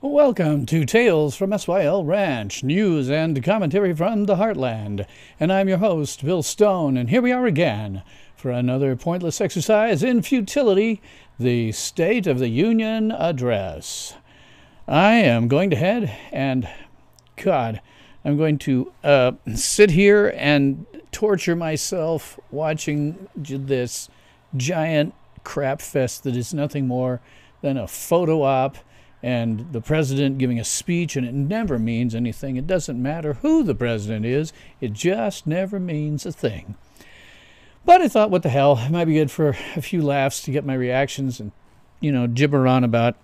Welcome to Tales from SYL Ranch, news and commentary from the Heartland. And I'm your host, Bill Stone, and here we are again for another pointless exercise in futility, the State of the Union Address. I am going to head and, I'm going to sit here and torture myself watching this giant crap fest that is nothing more than a photo op and the president giving a speech, and it never means anything. It doesn't matter who the president is. It just never means a thing. But I thought, what the hell? It might be good for a few laughs to get my reactions and, gibber on about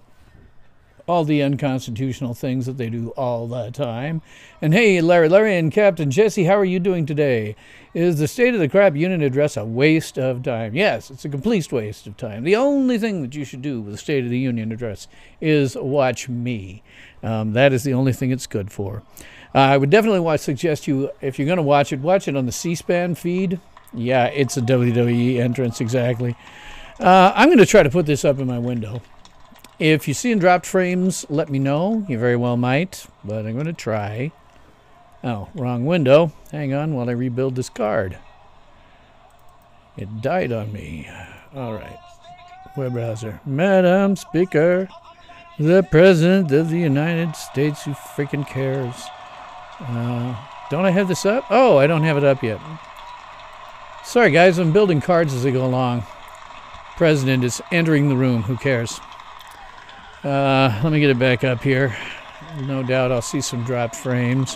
all the unconstitutional things that they do all the time. And hey, Larry and Captain Jesse, how are you doing today? Is the State of the Crap Union Address a waste of time? Yes, it's a complete waste of time. The only thing that you should do with the State of the Union Address is watch me. That is the only thing it's good for. I would definitely suggest you, if you're going to watch it on the C-SPAN feed. Yeah, it's a WWE entrance, exactly. I'm going to try to put this up in my window. If you see in dropped frames, let me know. You very well might, but I'm going to try. Oh, wrong window. Hang on while I rebuild this card. It died on me. All right. Web browser. Madam Speaker, the President of the United States, who freaking cares? Don't I have this up? Oh, I don't have it up yet. Sorry, guys. I'm building cards as I go along. President is entering the room. Who cares? Let me get it back up here. No doubt I'll see some dropped frames.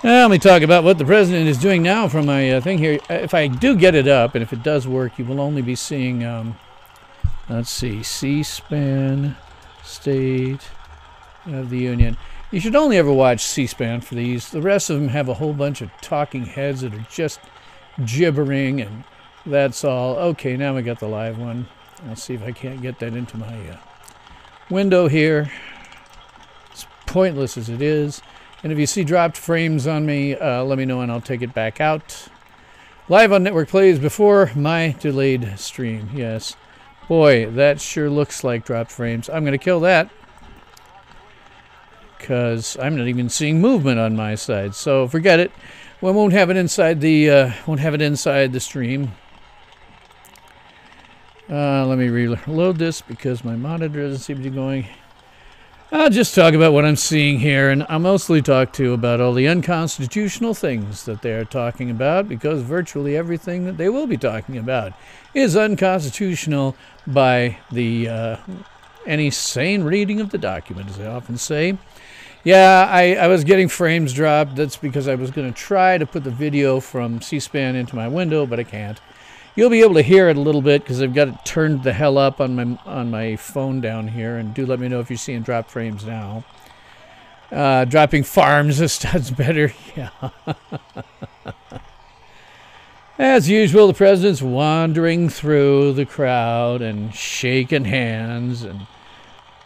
Let me talk about what the president is doing now from my thing here. If I do get it up, and if it does work, you will only be seeing, let's see, C-SPAN, State of the Union. You should only ever watch C-SPAN for these. The rest of them have a whole bunch of talking heads that are just gibbering, and that's all. Okay, now we got the live one. I'll see if I can't get that into my window here. As pointless as it is. And if you see dropped frames on me, let me know and I'll take it back out. Live on Network Plays before my delayed stream. Yes. Boy, that sure looks like dropped frames. I'm going to kill that, because I'm not even seeing movement on my side. So forget it. We won't have it inside the stream. Let me reload this because my monitor doesn't seem to be going. I'll just talk about what I'm seeing here, and I'll mostly talk to you about all the unconstitutional things that they're talking about, because virtually everything that they will be talking about is unconstitutional by the any sane reading of the document, as I often say. Yeah, I was getting frames dropped. That's because I was going to try to put the video from C-SPAN into my window, but I can't. You'll be able to hear it a little bit because I've got it turned the hell up on my phone down here. And do let me know if you're seeing drop frames now. Dropping farms, this does better. Yeah. As usual, the president's wandering through the crowd and shaking hands, and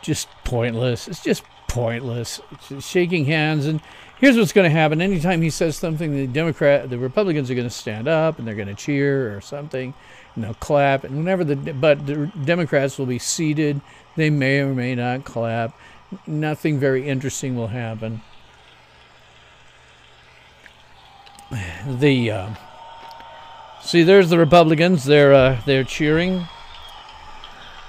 just pointless. It's just pointless. It's just shaking hands. And here's what's going to happen. Anytime he says something, the Republicans are going to stand up and they're going to cheer or something, and they'll clap. And but the Democrats will be seated. They may or may not clap. Nothing very interesting will happen. See, there's the Republicans. They're cheering.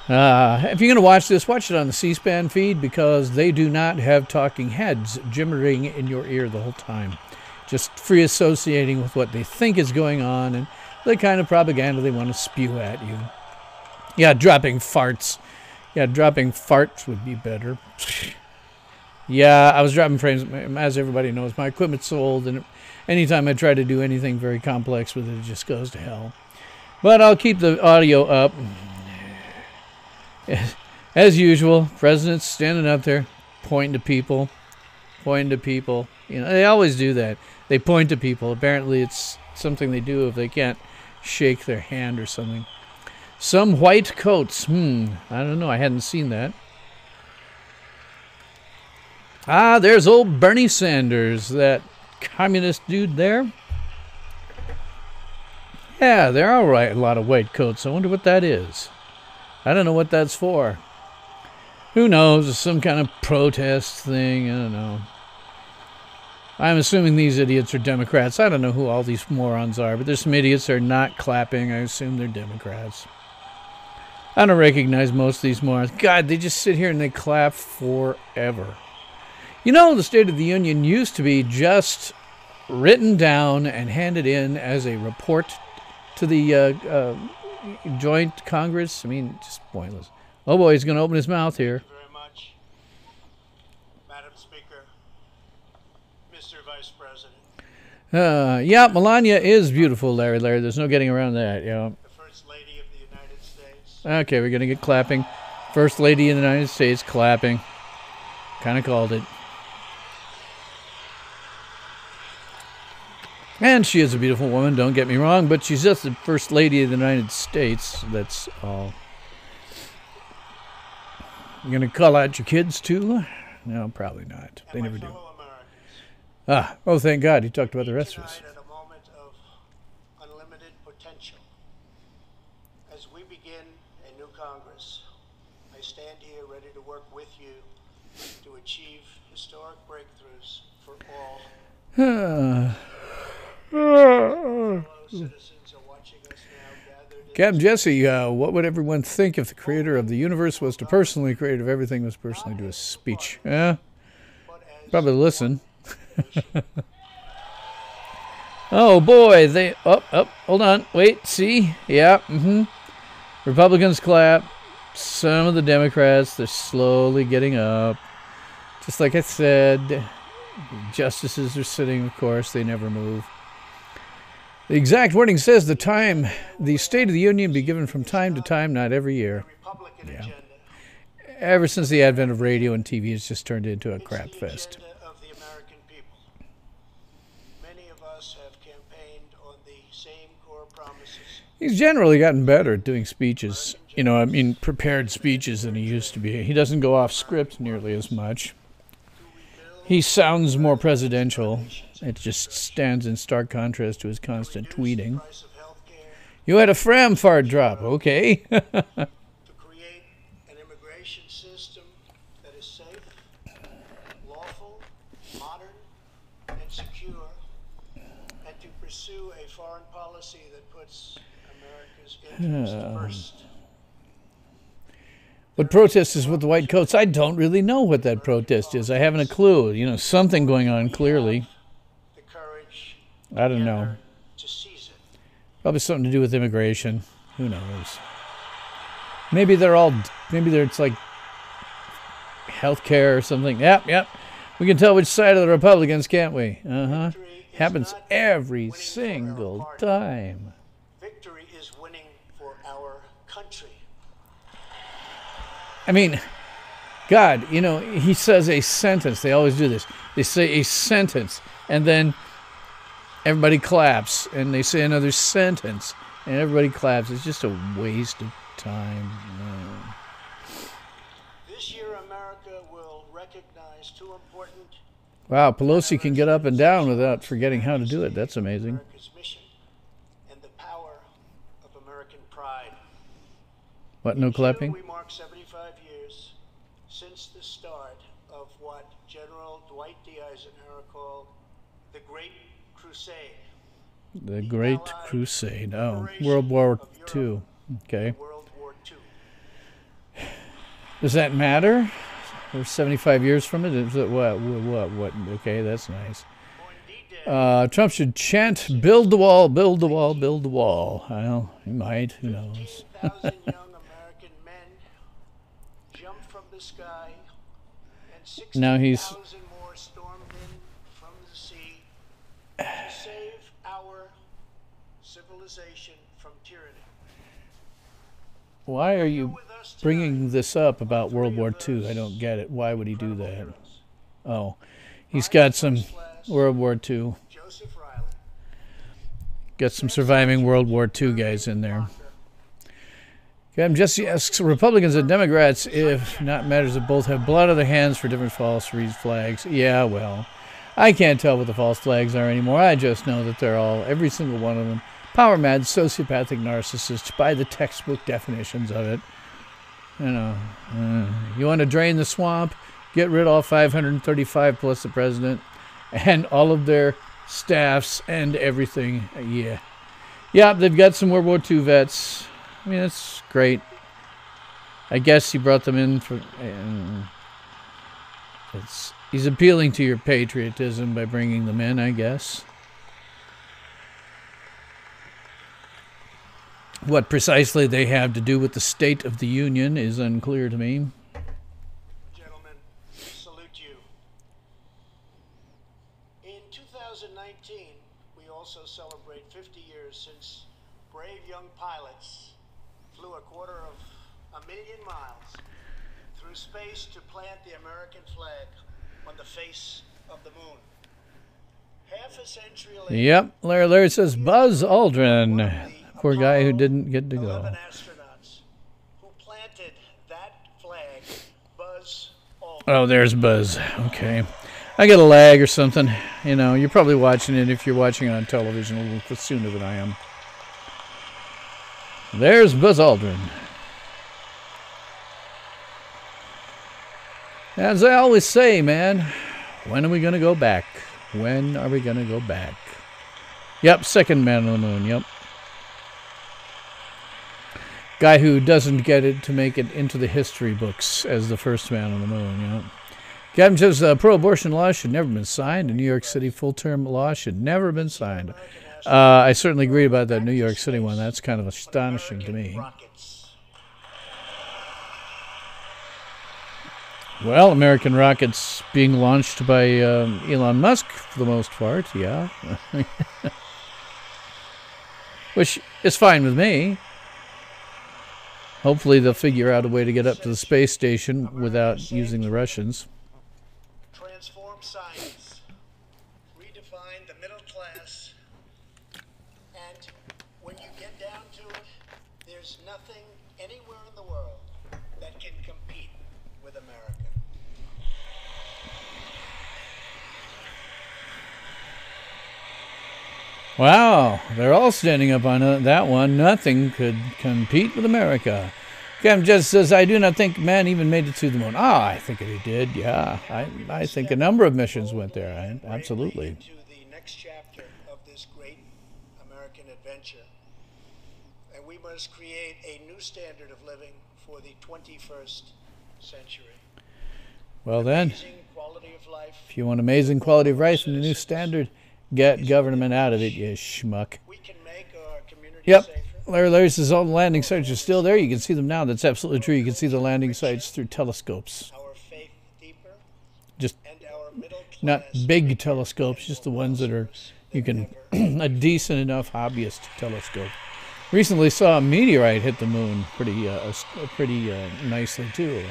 If you're going to watch this, watch it on the C-SPAN feed, because they do not have talking heads gibbering in your ear the whole time. Just free associating with what they think is going on and the kind of propaganda they want to spew at you. Yeah, dropping farts. Yeah, dropping farts would be better. Yeah, I was dropping frames. As everybody knows, my equipment's so old, and anytime I try to do anything very complex with it, it just goes to hell. But I'll keep the audio up. As usual, president's standing up there, pointing to people. They always do that. They point to people. Apparently, it's something they do if they can't shake their hand or something. Some white coats. I don't know. I hadn't seen that. There's old Bernie Sanders, that communist dude there. Yeah, there are a lot of white coats. I wonder what that is. I don't know what that's for. Who knows? It's some kind of protest thing. I don't know. I'm assuming these idiots are Democrats. I don't know who all these morons are, but there's some idiots that are not clapping. I assume they're Democrats. I don't recognize most of these morons. God, they just sit here and they clap forever. You know, the State of the Union used to be just written down and handed in as a report to the joint Congress. I mean, just pointless. Oh boy, he's going to open his mouth here. Thank you very much, Madam Speaker, Mr. Vice President. Yeah, Melania is beautiful, Larry. There's no getting around that. Yeah. The First Lady of the United States. Okay, we're going to get clapping. First Lady of the United States clapping. Kind of called it. And she is a beautiful woman, don't get me wrong, but she's just the First Lady of the United States. That's all. You going to call out your kids, too? No, probably not. They never do. Oh, thank God. He talked about the rest of us. At a moment of unlimited potential. As we begin a new Congress, I stand here ready to work with you to achieve historic breakthroughs for all. Fellow citizens are watching us now gathered. Captain Jesse, what would everyone think if the creator of the universe was to personally create, if everything was personally do a speech? Yeah, probably listen. Oh boy, they hold on, wait, see, yeah, Republicans clap. Some of the Democrats, they're slowly getting up. Just like I said, justices are sitting, of course, they never move. The exact wording says the State of the Union be given from time to time, not every year. Yeah. Ever since the advent of radio and TV, it's just turned into a crap fest. Of the American people. Many of us have campaigned on the same core promises. He's generally gotten better at doing speeches. You know, I mean, prepared speeches than he used to be. He doesn't go off script nearly as much. He sounds more presidential. It just stands in stark contrast to his constant tweeting. You had a Framfart drop, okay. To create an immigration system that is safe, lawful, modern, and secure, and to pursue a foreign policy that puts America's interests first. What protest is with the white coats? I don't really know what that protest is. I haven't a clue. You know, something going on clearly. The courage I don't know. to seize it. Probably something to do with immigration. Who knows? Maybe it's like healthcare or something. Yep. We can tell which side of the Republicans, can't we? Happens every single time. Victory is winning for our country. I mean, God, you know, he says a sentence. They always do this. They say a sentence, and then everybody claps, and they say another sentence, and everybody claps. It's just a waste of time. This year, America will recognize two important. Wow, Pelosi can get up and down without forgetting how to do it. That's amazing. America's mission and the power of American pride. What, no clapping? We mark 75 years since the start of what General Dwight D. Eisenhower called the Great Crusade. The Great Crusade. Oh, World War II. Okay. World War II. Does that matter? We're 75 years from it. Is it what? Okay, that's nice. Trump should chant, "Build the wall, build the wall, build the wall." Well, he might. Who knows? 15,000 young American men jumped from the sky, and Now 60,000 more stormed in from the sea to save our civilization from tyranny. Why are you bringing this up about World War II? I don't get it. Why would he do that? Oh, he's got some World War II. Joseph Riley. Got some surviving World War II guys in there. Captain Jesse asks Republicans and Democrats if not matters that both have blood on their hands for different false flags. Yeah, well, I can't tell what the false flags are anymore. I just know that they're all, every single one of them, power mad, sociopathic narcissists by the textbook definitions of it. You know, you want to drain the swamp, get rid of all 535 plus the president and all of their staffs and everything. Yeah. Yeah, they've got some World War II vets. I mean, that's great. I guess he brought them in for... he's appealing to your patriotism by bringing them in, I guess. What precisely they have to do with the State of the Union is unclear to me. Gentlemen, salute you. In 2019, we also celebrate 50 years since brave young pilots flew 250,000 miles through space to plant the American flag on the face of the moon. Half a century later... Yep, Larry says Buzz Aldrin. Poor guy who didn't get to go. 11 astronauts who planted that flag, Buzz Aldrin. Oh, there's Buzz. Okay. I got a lag or something. You know, you're probably watching it if you're watching it on television a little sooner than I am. There's Buzz Aldrin. As I always say, man, when are we going to go back? When are we going to go back? Yep, second man on the moon, yep. Guy who doesn't get it to make it into the history books as the first man on the moon, you know. Captain says pro-abortion law should never have been signed. A New York City full-term law should never have been signed. I certainly agree about that New York City one. That's kind of astonishing to me. Well, American rockets being launched by Elon Musk for the most part, yeah. Which is fine with me. Hopefully they'll figure out a way to get up to the space station without using the Russians. Transform science, redefine the middle class, and when you get down to it, there's nothing anywhere in the world that can compete with America. Wow, they're all standing up on that one. Nothing could compete with America. Cam just says, I do not think man even made it to the moon. Ah, I think he did, yeah. I think a number of missions went there, absolutely. Into the next chapter of this great American adventure. And we must create a new standard of living for the 21st century. Well then, Amazing quality of life. If you want amazing quality of life and a new standard, get government out of it, you schmuck. We can make our community Yep. safer. Larry says all the landing sites are still there. You can see them now. That's absolutely true. You can see the landing sites through telescopes. Our faith deeper, Just and our middle class not big telescopes, just the ones that are, you can, a decent enough hobbyist telescope. Recently saw a meteorite hit the moon pretty nicely too.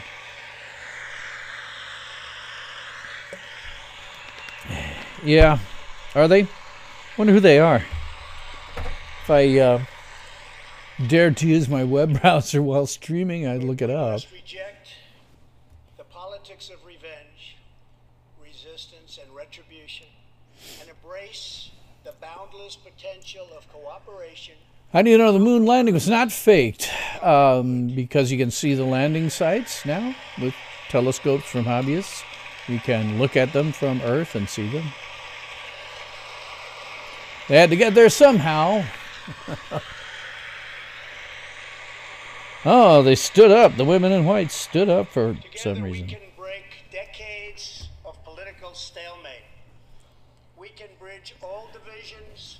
Yeah. Are they? Wonder who they are. If I dared to use my web browser while streaming, I'd look it We up. must reject the politics of revenge, resistance, and retribution, and embrace the boundless potential of cooperation. How do you know the moon landing was not faked? Because you can see the landing sites now with telescopes from hobbyists. You can look at them from Earth and see them. They had to get there somehow. Oh, they stood up. The women in white stood up for some Together reason. we can break decades of political stalemate. We can bridge old divisions,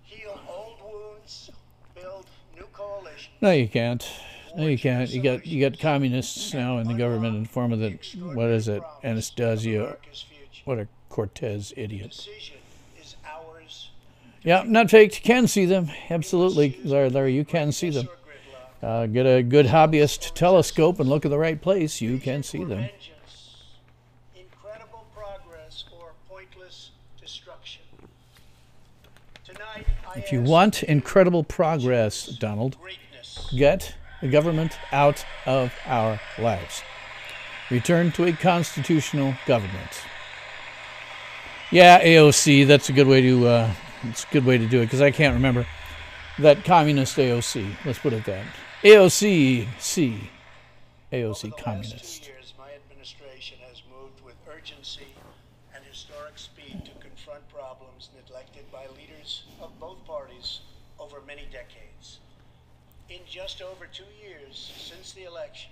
heal old wounds, build new coalitions. No, you can't. No, you can't. You got communists now in the government in the form of the, what is it, Anastasia, America's future. what a Cortez idiot. Decision is ours. Yeah, not faked. You can see them. Absolutely, Larry, you can see them. Get a good hobbyist telescope and look at the right place. You can see them. Vengeance, incredible progress, or pointless destruction. Tonight, If you want incredible progress, Donald, greatness. get the government out of our lives. Return to a constitutional government. Yeah, AOC. That's a good way to. It's a good way to do it because I can't remember that communist AOC. Let's put it that. AOC. AOC Over the communist. last 2 years, my administration has moved with urgency and historic speed to confront problems neglected by leaders of both parties over many decades. In just over 2 years since the election,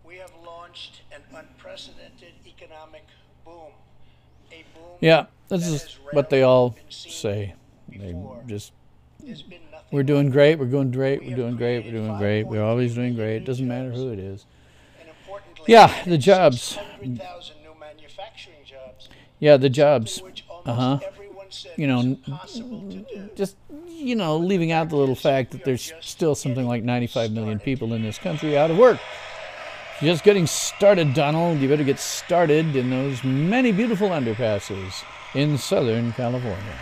we have launched an unprecedented economic boom. A boom Yeah, this that is has what they rarely all been seen say. They before. just, There's been nothing we're doing like great, we're doing great, We we're have doing great, we're created doing great, we're 5.3 always doing million great. It new doesn't matter jobs. who it is. And importantly, Yeah, the jobs. 600,000 new manufacturing jobs. Yeah, the jobs. Something which almost Uh-huh. everyone said You was know, impossible to do. just, you know, leaving out the little fact that there's still something like 95 million people in this country out of work. Just getting started, Donald. You better get started in those many beautiful underpasses in Southern California.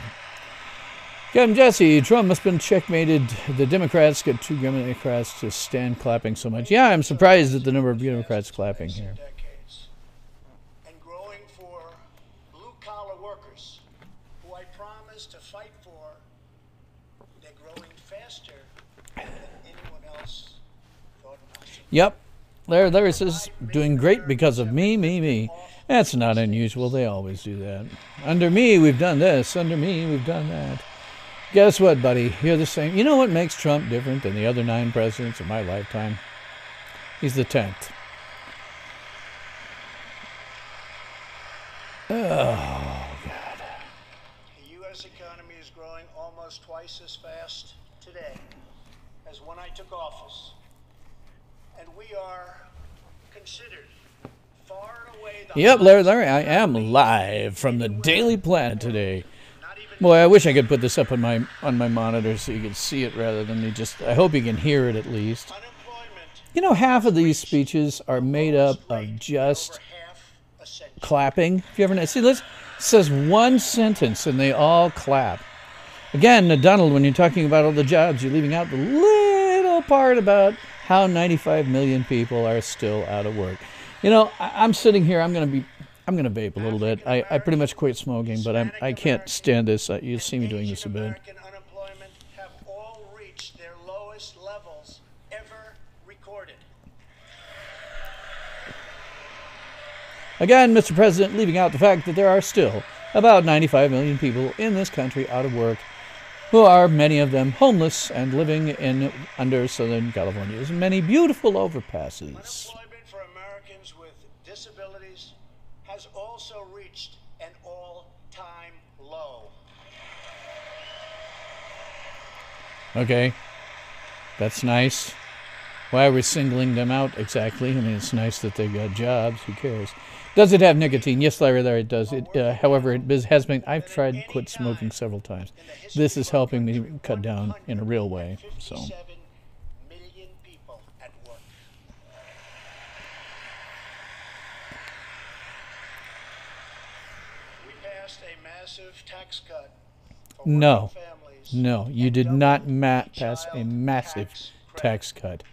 Captain Jesse, Trump must have been checkmated. The Democrats get 2 Democrats to stand clapping so much. Yeah, I'm surprised at the number of Democrats clapping here. Decades. And growing for blue-collar workers, who I promised to fight for, they're growing faster than anyone else thought possible. Yep. There it says, doing great because of me. That's not unusual. They always do that. Under me, we've done this. Under me, we've done that. Guess what, buddy? You're the same. You know what makes Trump different than the other 9 presidents of my lifetime? He's the 10th. Oh, God. The U.S. economy is growing almost twice as fast today as when I took office. And we are considered far and away the Yep, Larry, I am live from the Daily Planet today. not even Boy, I wish I could put this up on my monitor so you could see it rather than me just. I hope you can hear it at least. unemployment You know, half of these speeches are made up of just over half a century. clapping. If you ever see, it says one sentence and they all clap. Again, Donald, when you're talking about all the jobs, you're leaving out the little part about how 95 million people are still out of work. You know, I'm sitting here. I'm gonna vape a little bit. I pretty much quit smoking, but I can't stand this. You'll see me doing this a bit. Asian-American unemployment have all reached their lowest levels ever recorded. Again, Mr. President, leaving out the fact that there are still about 95 million people in this country out of work, who are, many of them, homeless and living under Southern California's many beautiful overpasses. Unemployment for Americans with disabilities has also reached an all-time low. Okay, that's nice. Why are we singling them out exactly? I mean, it's nice that they got jobs. Who cares? Does it have nicotine? Yes, Larry, there it does. However, it has been. I've tried to quit smoking several times. This is helping me cut down in a real way. So, 57 million people at work. We passed a massive tax cut for No. working families. no, you and did not doubled pass a child massive tax credit. tax cut.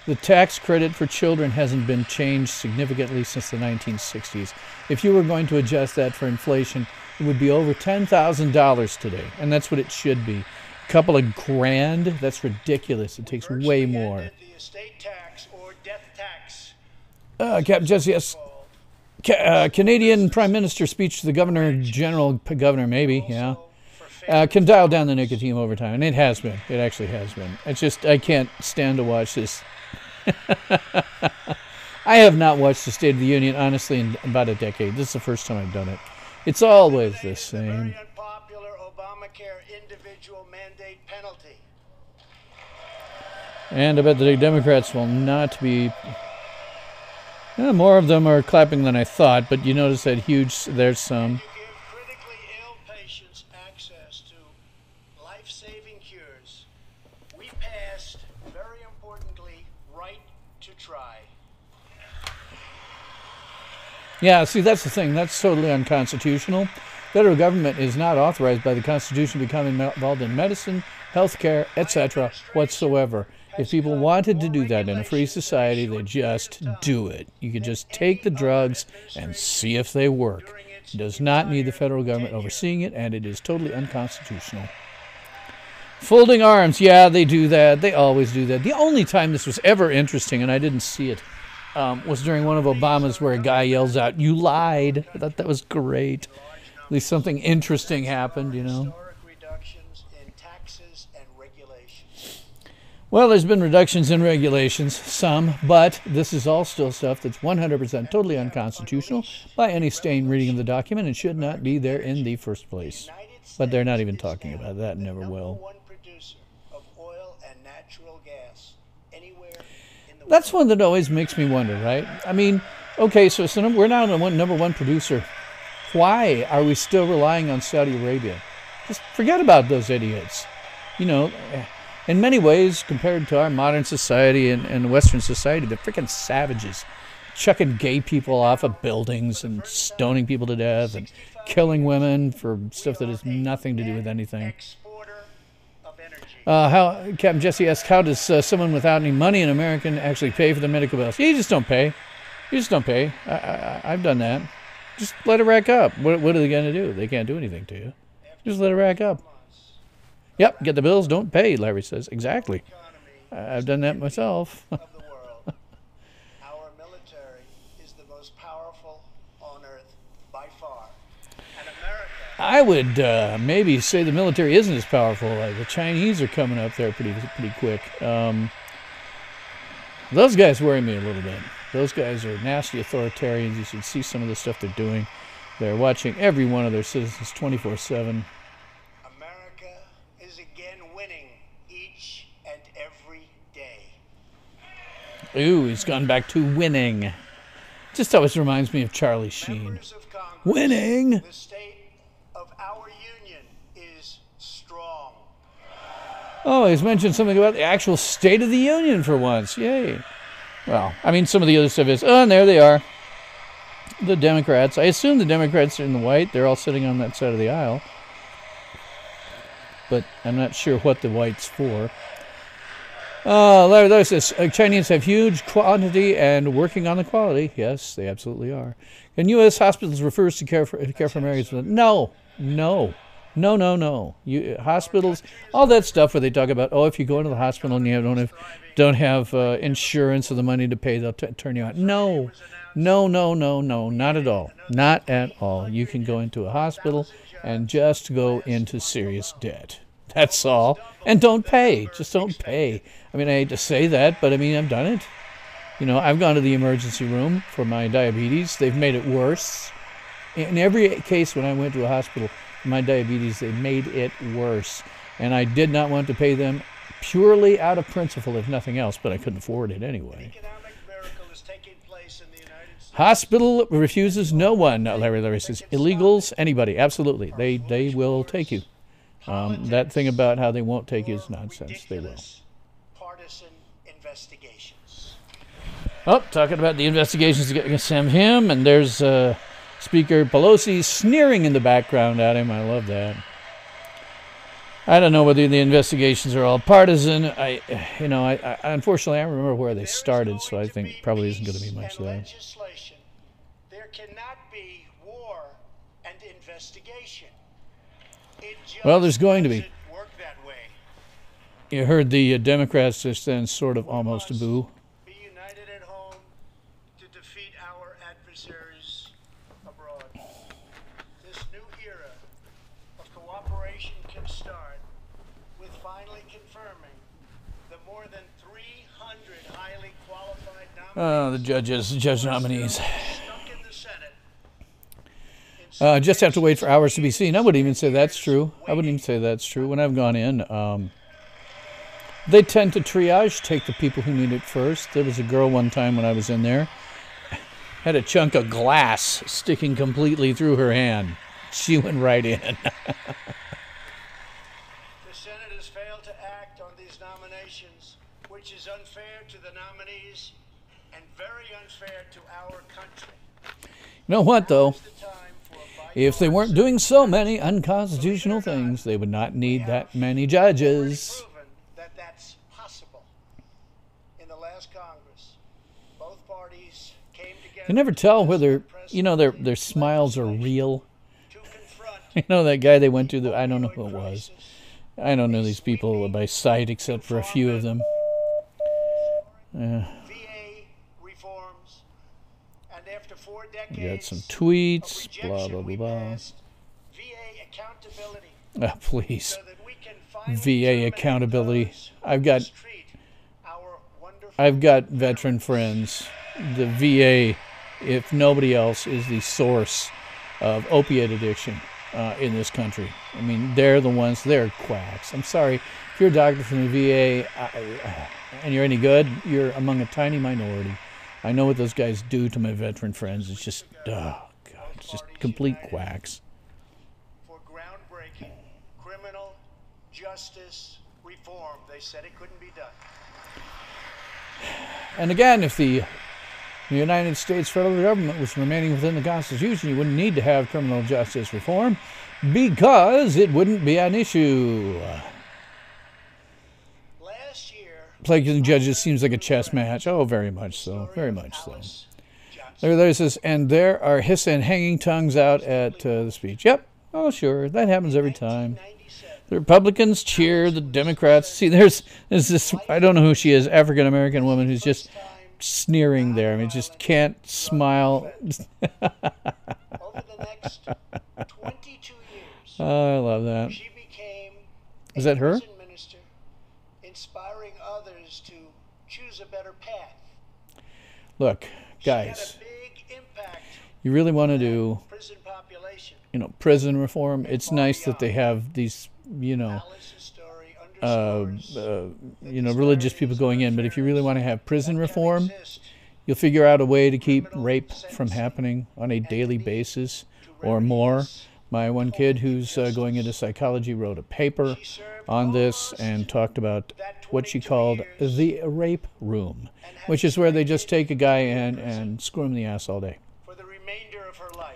The tax credit for children hasn't been changed significantly since the 1960s. If you were going to adjust that for inflation, it would be over $10,000 today, and that's what it should be. A couple of grand, that's ridiculous. It takes way Virtually more. ended the estate tax or death tax. Captain Jesse, yes. Canadian Prime Minister speech to the Governor General, Governor maybe, yeah. Also for family Can dial down the nicotine over time, and it has been. It actually has been. It's just, I can't stand to watch this. I have not watched the State of the Union, honestly, in about a decade. This is the first time I've done it. It's always the The same. very unpopular Obamacare individual mandate penalty. And I bet the Democrats will not be... more of them are clapping than I thought, but you notice that huge... There's some. To give critically ill patients access to life-saving cures, we passed, very importantly, right to try. Yeah, see, that's the thing. That's totally unconstitutional. Federal government is not authorized by the Constitution to become involved in medicine, healthcare, etc. whatsoever. If people wanted to do that in a free society, they just do it. You could just take the drugs and see if they work. It does not need the federal government overseeing it, and it is totally unconstitutional. Folding arms, yeah, they do that. They always do that. The only time this was ever interesting, and I didn't see it was during one of Obama's where a guy yells out, "You lied." I thought that was great. At least something interesting happened, you know. Historic reductions in taxes and regulations. Well, there's been reductions in regulations, some, but this is all still stuff that's 100% totally unconstitutional by any sane reading of the document and should not be there in the first place. But they're not even talking about that, and never will. One producer of oil and natural gas anywhere in the That's one that always makes me wonder, right? I mean, okay, so we're now the number one producer. Why are we still relying on Saudi Arabia? Just forget about those idiots. You know, in many ways, compared to our modern society and Western society, they're freaking savages. Chucking gay people off of buildings and stoning people to death and killing women for stuff that has nothing to do with anything. exporter of energy. Captain Jesse asks, how does someone without any money in America actually pay for the medical bills? You just don't pay. You just don't pay. I've done that. Just let it rack up. What are they going to do? They can't do anything to you. Just let it rack up. Yep, get the bills, don't pay, Larry says. Exactly. I've done that myself. Of the world. Our military is the most powerful on earth by far. And America I would maybe say the military isn't as powerful. The Chinese are coming up there pretty quick. Those guys worry me a little bit. Those guys are nasty authoritarians. You should see some of the stuff they're doing. They're watching every one of their citizens 24/7. America is again winning each and every day. Ooh, he's gone back to winning. Just always reminds me of Charlie Sheen. Members of Congress, Winning. the state of our union is strong. Oh, he's mentioned something about the actual State of the Union for once. Yay. Well, I mean, some of the other stuff is, oh, and there they are. The Democrats. I assume the Democrats are in the white. They're all sitting on that side of the aisle. But I'm not sure what the white's for. Larry says, Chinese have huge quantity and working on the quality. Yes, they absolutely are. And U.S. hospitals refers to care for Americans. No. Hospitals, all that stuff where they talk about, oh, if you go into the hospital and you don't have insurance or the money to pay, they'll turn you out. No, not at all. Not at all. You can go into a hospital and just go into serious debt. That's all. And don't pay. Just don't pay. I mean, I hate to say that, but I mean, I've done it. You know, I've gone to the emergency room for my diabetes. They've made it worse. In every case when I went to a hospital for my diabetes, they made it worse. And I did not want to pay them purely out of principle, if nothing else, but I couldn't afford it anyway. Economic miracle is taking place in the United States. Hospital refuses no one, Larry says. Illegals, anybody, absolutely. They will take you. That thing about how they won't take you is nonsense. They will. Ridiculous partisan investigations. Oh, talking about the investigations against him, and there's Speaker Pelosi sneering in the background at him. I love that. I don't know whether the investigations are all partisan. I unfortunately, I remember where they started, so I think probably isn't going to be much there. Legislation. There cannot be war and investigation. It just Well, there's going to be. doesn't work that way. You heard the Democrats just then sort of almost boo. Be united at home to defeat our adversaries abroad. This new era of cooperation can start with finally confirming the more than 300 highly qualified nominees. The judge nominees. Stuck in the Senate. Just have to wait for hours to be seen. I wouldn't even say that's true. When I've gone in, they tend to triage, take the people who need it first. There was a girl one time when I was in there, had a chunk of glass sticking completely through her hand. She went right in. The Senate has failed to act on these nominations, which is unfair to the nominees and very unfair to our country. You know what, though? It's the time for a If they weren't doing so many unconstitutional things, they would not need that many judges. proven that that's possible. In the last Congress, both parties came together. You never tell whether, their smiles are real. to confront You know that guy they went to, I don't know who it was. I don't know these people by sight except for a few of them. VA reforms after 4 We decades got some of tweets, rejection, blah, blah, we blah, blah. passed VA accountability Please. so that we can finally VA terminate accountability. those who I've got mistreat our wonderful veteran friends. The VA, if nobody else, is the source of opiate addiction in this country. I mean, they're the ones, they're quacks. I'm sorry, if you're a doctor from the VA and you're any good, you're among a tiny minority. I know what those guys do to my veteran friends. It's just, oh God, it's just complete quacks. for groundbreaking criminal justice reform. They said it couldn't be done. And again, if the United States federal government was remaining within the Constitution, you wouldn't need to have criminal justice reform because it wouldn't be an issue. Last year, Plaguing judges seems like a chess match. Oh, very much so. Very much so. There's this, and there are hiss and hanging tongues out at the speech. Yep. Oh, sure. That happens every time. The Republicans cheer, the Democrats. See, there's this, I don't know who she is, African-American woman who's just sneering there. I mean, just can't smile. over the next 22 years, Oh, I love that. she became Is a that her? prison minister, inspiring others to choose a better path. Look, She had guys, a big impact you really want to on do, the prison population. prison reform. It's nice that they have these, Alice's story underscores religious people going in. But if you really want to have prison reform, you'll figure out a way to keep rape from happening on a daily basis or more. My one kid who's going into psychology wrote a paper on this and talked about what she called the rape room, which is where they just take a guy in and screw him in the ass all day. for the remainder of her life.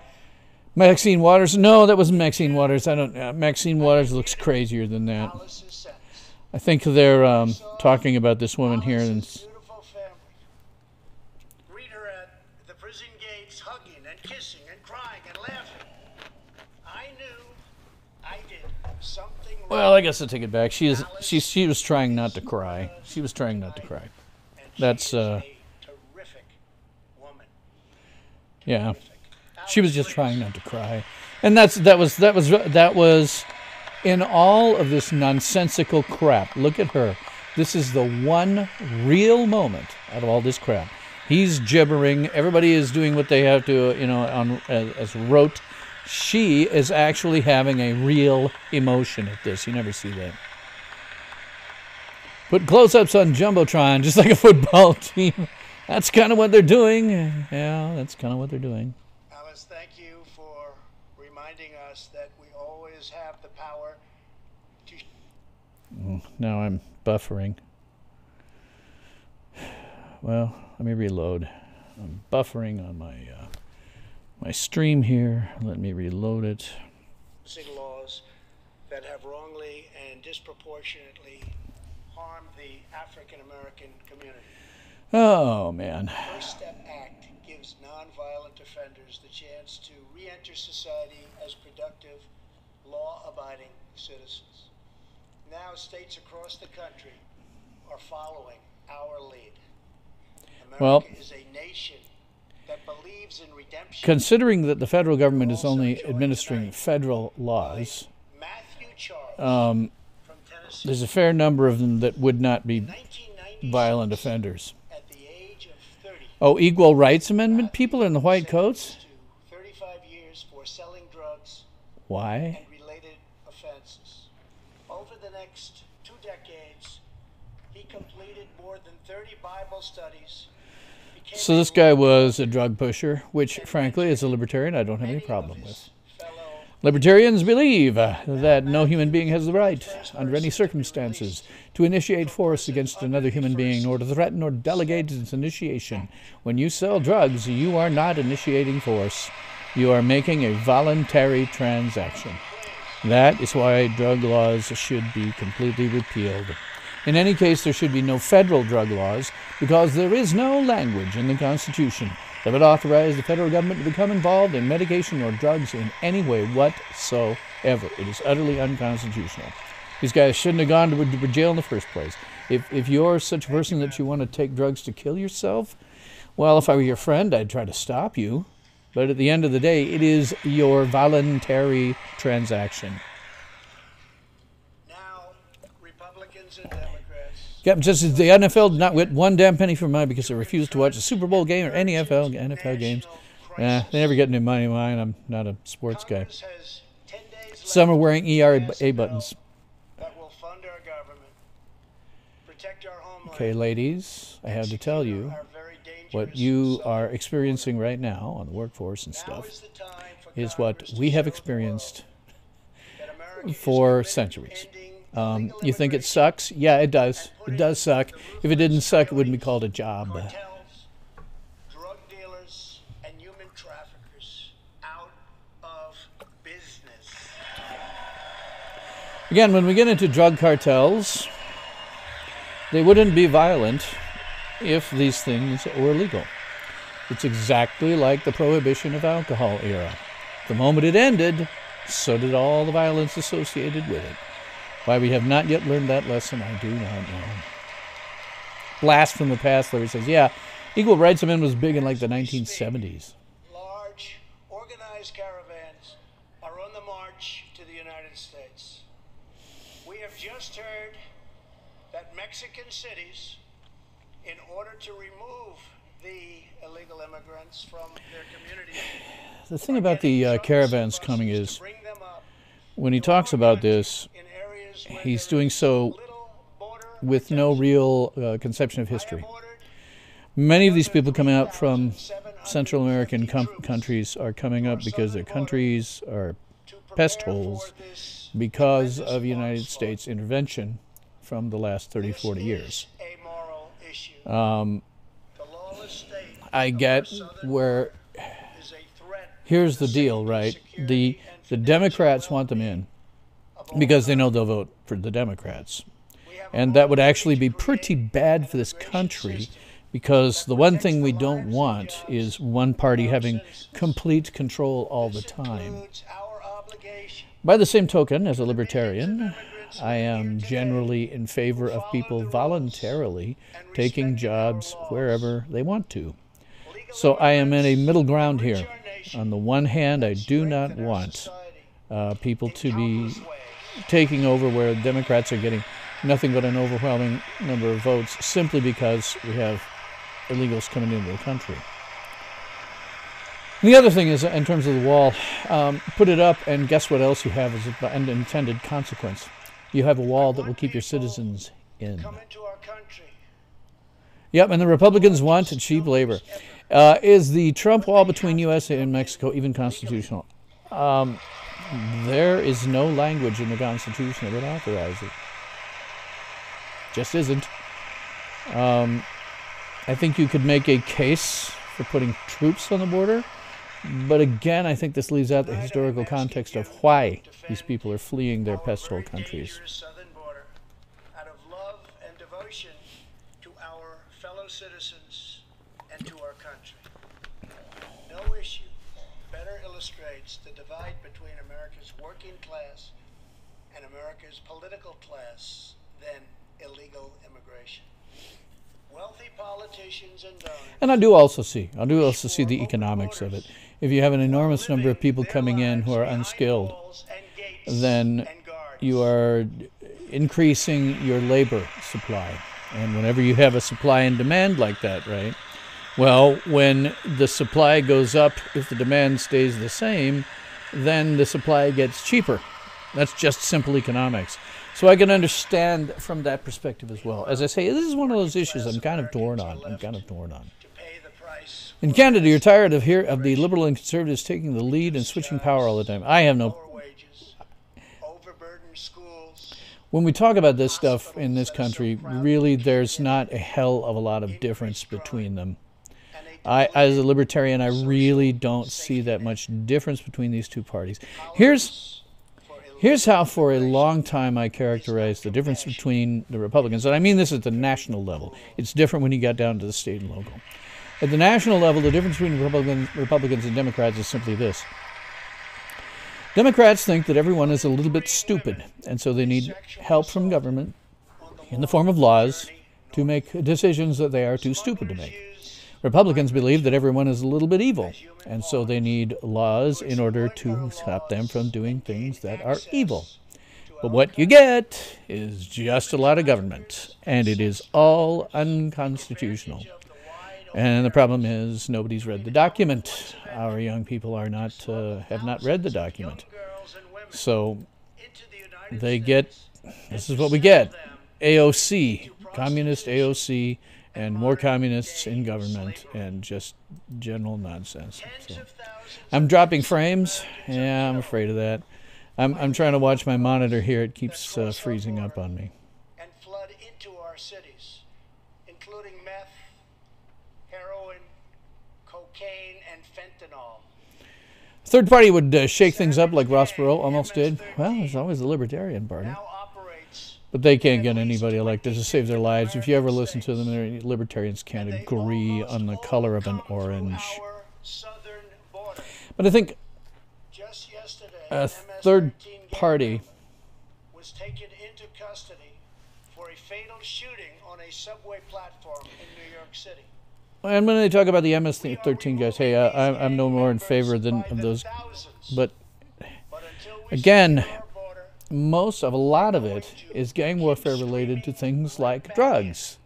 Maxine Waters? No, that wasn't Maxine Waters. I don't. Maxine Waters looks crazier than that. Alice's sentence. I think they're talking about this woman here. And Alice's beautiful family. Greet her at the prison gates, hugging and kissing and crying and laughing. I knew I did something wrong. well, I guess I'll take it back. She was trying not to cry. She was trying not to cry. And That's she is a terrific woman. yeah. She was just trying not to cry, and that was in all of this nonsensical crap. Look at her. This is the one real moment out of all this crap. He's gibbering. Everybody is doing what they have to, as rote. She is actually having a real emotion at this. You never see that. Put close-ups on Jumbotron, just like a football team. That's kind of what they're doing. Yeah, that's kind of what they're doing. Alice, thank you for reminding us that we always have the power to. Now I'm buffering. Well, let me reload. I'm buffering on my stream here. Let me reload it. Laws that have wrongly and disproportionately harmed the African American community. Oh, man. First Step Act gives nonviolent offenders the chance to re-enter society as productive, law-abiding citizens. Now states across the country are following our lead. America Well, is a nation that believes in redemption. considering that the federal government is only administering federal laws, Matthew Charles um, from Tennessee, there's a fair number of them that would not be 1996, violent offenders. at the age of 30. Oh, Equal Rights Amendment people in the white coats? Sentenced to 35 years for selling drugs Why? and related offenses. Over the next 2 decades, he completed more than 30 Bible studies. became So this guy was a drug pusher, which, frankly, as a libertarian, I don't have any problem with. fellow Libertarians believe that no human being has the right, under any circumstances, to initiate force against another human being, nor to threaten or delegate its initiation. When you sell drugs, you are not initiating force. You are making a voluntary transaction. That is why drug laws should be completely repealed. In any case, there should be no federal drug laws, because there is no language in the Constitution that would authorize the federal government to become involved in medication or drugs in any way whatsoever. It is utterly unconstitutional. These guys shouldn't have gone to jail in the first place. If you're such a person that you want to take drugs to kill yourself, Well, if I were your friend, I'd try to stop you. But at the end of the day, it is your voluntary transaction. Now, Republicans and Democrats. Yep, just as the NFL did not get one damn penny from mine because I refused to watch a Super Bowl game or any NFL games. They never get any money of mine. I'm not a sports guy. Congress has 10 days Some are left wearing to ERA pass a buttons. bill that will fund our government, protect our homeland, Okay, ladies, I have to tell secure you, our very dangerous what you southern are experiencing right now on the workforce and Now stuff is the time for is Congress what to we have show the experienced world that America is for committed to centuries. ending illegal You think it immigration sucks? Yeah, it does. and It does suck. putting If it didn't the suck, it wouldn't be ruthless called a job. cartels, drug dealers, and human traffickers out of business. Again, when we get into drug cartels, they wouldn't be violent if these things were legal. It's exactly like the prohibition of alcohol era. The moment it ended, so did all the violence associated with it. Why we have not yet learned that lesson, I do not know. Blast from the past, Larry says, yeah, Equal Rights Amendment was big in like the 1970s. Large, organized caravans are on the march to the United States. We have just heard that Mexican cities, in order to remove the illegal immigrants from their communities, The thing about the caravans coming is, when he talks about this, he's doing so with no real conception of history. Many of these people coming up from Central American countries are coming up because their countries are pest holes because of United States intervention from the last 30, 40 years. I get where, here's the deal, right? The Democrats want them in because they know they'll vote for the Democrats. And that would actually be pretty bad for this country, because the one thing we don't want is one party having complete control all the time. By the same token, as a libertarian, I am generally in favor of people voluntarily taking jobs wherever they want to. So I am in a middle ground here. On the one hand, I do not want people to be taking over where Democrats are getting nothing but an overwhelming number of votes simply because we have illegals coming into the country. The other thing is, in terms of the wall, put it up and guess what else you have as an unintended consequence. You have a wall that will keep your citizens in. Yep, and the Republicans want cheap labor. Is the Trump wall between U.S. and Mexico even constitutional? There is no language in the Constitution that would authorize it. Just isn't. I think you could make a case for putting troops on the border, but again, I think this leaves out the historical context of why these people are fleeing their pest hole countries. Out of love and devotion to our fellow citizens and to our country. No issue better illustrates the divide between America's working class and America's political class than illegal immigration. Wealthy politicians and donors. And I do also see the economics of it. If you have an enormous number of people coming in who are unskilled, then you are increasing your labor supply. And whenever you have a supply and demand like that, right? Well, when the supply goes up, if the demand stays the same, then the supply gets cheaper. That's just simple economics. So I can understand from that perspective as well. As I say, this is one of those issues I'm kind of torn on. In Canada, you're tired of the Liberal and Conservatives taking the lead and switching power all the time. I have no... When we talk about this stuff in this country, really there's not a hell of a lot of difference between them. As a libertarian, I really don't see that much difference between these two parties. Here's how for a long time I characterized the difference between the Republicans, and I mean this at the national level. It's different when you got down to the state and local. At the national level, the difference between Republicans and Democrats is simply this. Democrats think that everyone is a little bit stupid, and so they need help from government in the form of laws to make decisions that they are too stupid to make. Republicans believe that everyone is a little bit evil, and so they need laws in order to stop them from doing things that are evil. But what you get is just a lot of government, and it is all unconstitutional. And the problem is nobody's read the document. Our young people are not have not read the document. So they get, this is what we get, AOC, communist AOC, and more communists in government, and just general nonsense. So I'm dropping frames. Yeah, I'm afraid of that. I'm trying to watch my monitor here. It keeps freezing up on me. And flood into our cities, including meth, heroin, cocaine, and fentanyl. Third party would shake things up like Ross Perot almost did. Well, there's always the Libertarian Party. But they can't get anybody elected to save their lives. If you ever listen to them, libertarians can't agree on the color of an orange. But I think a third party was taken into custody for a fatal shooting on a subway platform in New York City. And when they talk about the MS-13 guys, hey, I'm no more in favor than of those. But again, most of a lot of it is gang warfare related to things like drugs.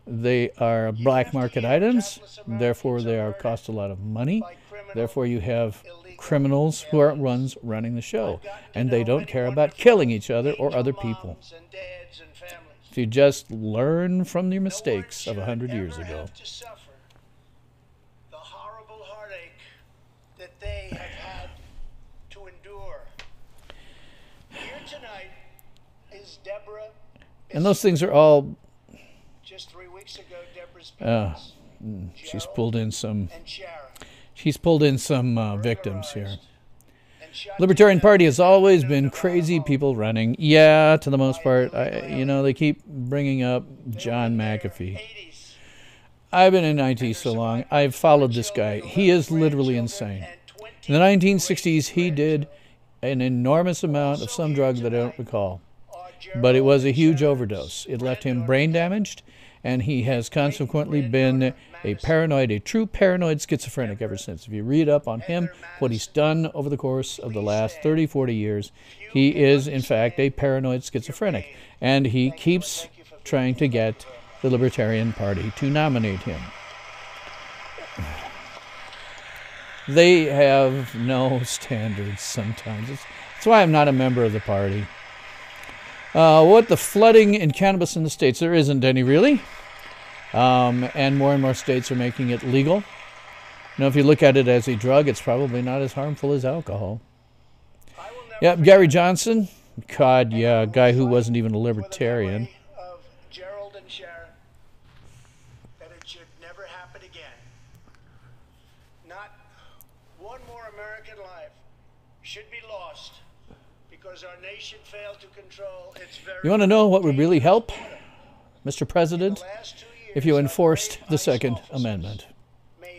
They are black market items, therefore they are cost a lot of money. Therefore you have criminals who are running the show, and they don't care about killing each other or other people. If you just learn from your mistakes of 100 years ago. The horrible heartache that they have had to endure. Here tonight is Deborah. And those things are all. Just 3 weeks ago, Deborah's parents, she's pulled in some. and Sharon, She's pulled in some victims here. Libertarian Party has always been crazy people running. Yeah, to the most part. They keep bringing up John McAfee. I've been in IT so long. I've followed this guy. He is literally insane. In the 1960s, he did an enormous amount of some drug that I don't recall. But it was a huge overdose. It left him brain damaged, and he has consequently been a true paranoid schizophrenic ever since. If you read up on him, what he's done over the course of the last 30, 40 years, he is, in fact, a paranoid schizophrenic. And he keeps trying to get the Libertarian Party to nominate him. They have no standards sometimes. That's why I'm not a member of the party. What the flooding in cannabis in the states? There isn't any, really. And more states are making it legal. Now, if you look at it as a drug, it's probably not as harmful as alcohol. Yeah, Gary Johnson. God, yeah, a guy who wasn't even a libertarian. of Gerald and Sharon, that it should never happen again. Not one more American life should be lost because our nation failed to control its very. You want to know what would really help, Mr. President? If you enforced the Second Amendment